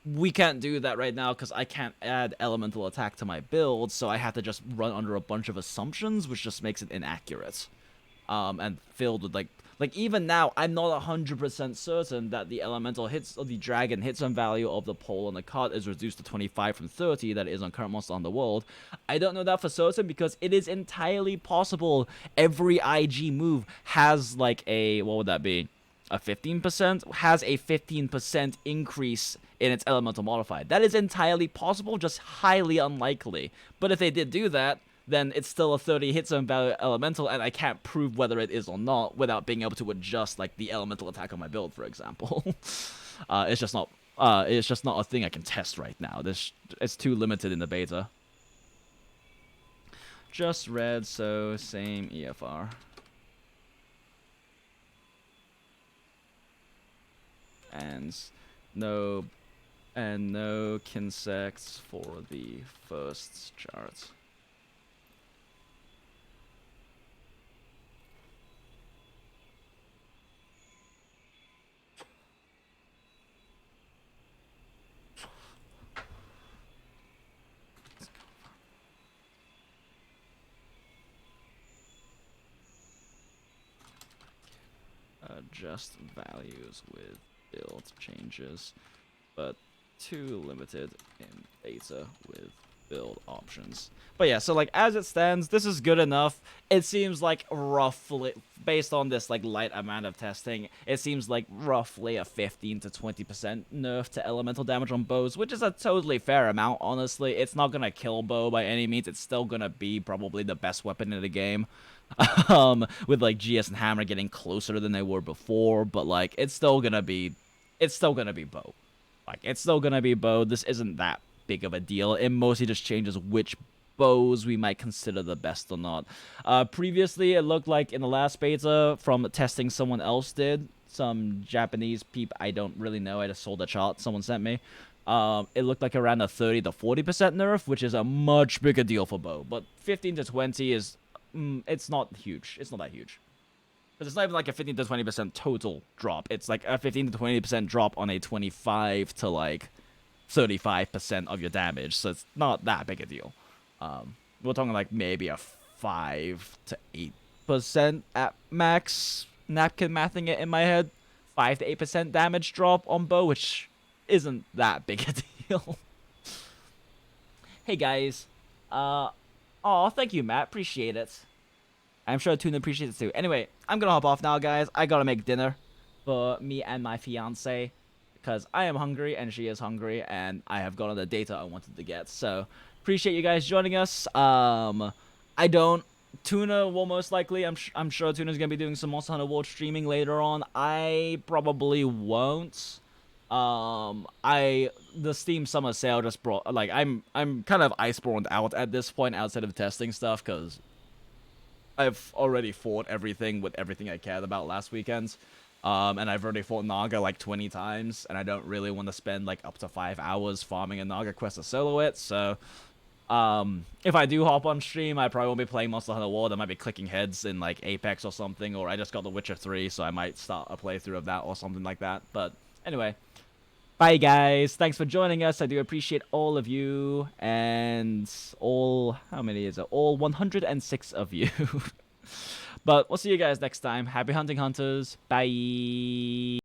we can't do that right now because I can't add elemental attack to my build, so I have to just run under a bunch of assumptions, which just makes it inaccurate. And filled with like even now, I'm not 100% certain that the elemental hits of the dragon Hitsone value of the pole on the card is reduced to 25 from 30 that is on current monster on the world. I don't know that for certain because it is entirely possible every IG move has like a, what would that be? A 15%? Has a 15% increase in its elemental modifier. That is entirely possible, just highly unlikely. But if they did do that, then it's still a 30 hit zone value elemental, and I can't prove whether it is or not without being able to adjust like the elemental attack on my build, for example. It's just not. It's just not a thing I can test right now. It's too limited in the beta. Just red, so same EFR. And no Kinsects for the first chart. Adjust values with build changes, but too limited in beta with build options. But yeah, so like as it stands, this is good enough. It seems like roughly, based on this like light amount of testing, it seems like roughly a 15 to 20% nerf to elemental damage on bows, which is a totally fair amount, honestly. It's not gonna kill bow by any means. It's still gonna be probably the best weapon in the game. With like GS and Hammer getting closer than they were before, but like it's still gonna be bow. Like it's still gonna be bow. This isn't that big of a deal. It mostly just changes which bows we might consider the best or not. Previously, it looked like in the last beta from testing someone else did, some Japanese peep I don't really know. I just saw the chart someone sent me. It looked like around a 30 to 40% nerf, which is a much bigger deal for bow. But 15 to 20 is it's not huge. It's not that huge. Because it's not even like a 15 to 20% total drop. It's like a 15 to 20% drop on a 25 to like 35% of your damage. So it's not that big a deal. We're talking like maybe a 5 to 8% at max. Napkin mathing it in my head. 5 to 8% damage drop on bow, which isn't that big a deal. Hey guys. Aw, thank you, Matt. Appreciate it. I'm sure Tuna appreciates it too. Anyway, I'm gonna hop off now, guys. I gotta make dinner for me and my fiance because I am hungry and she is hungry, and I have gotten the data I wanted to get. So, appreciate you guys joining us. I don't. Tuna will most likely. I'm sure Tuna's gonna be doing some Monster Hunter World streaming later on. I probably won't. The Steam Summer Sale just brought like I'm kind of Iceborne out at this point outside of testing stuff because I've already fought everything with everything I cared about last weekend. And I've already fought Naga like 20 times, and I don't really want to spend like up to 5 hours farming a Naga quest to solo it. So, if I do hop on stream, I probably won't be playing Monster Hunter World. I might be clicking heads in like Apex or something, or I just got The Witcher 3, so I might start a playthrough of that or something like that. But anyway. Bye, guys. Thanks for joining us. I do appreciate all of you. And all... How many is it? All 106 of you. But we'll see you guys next time. Happy hunting, hunters. Bye.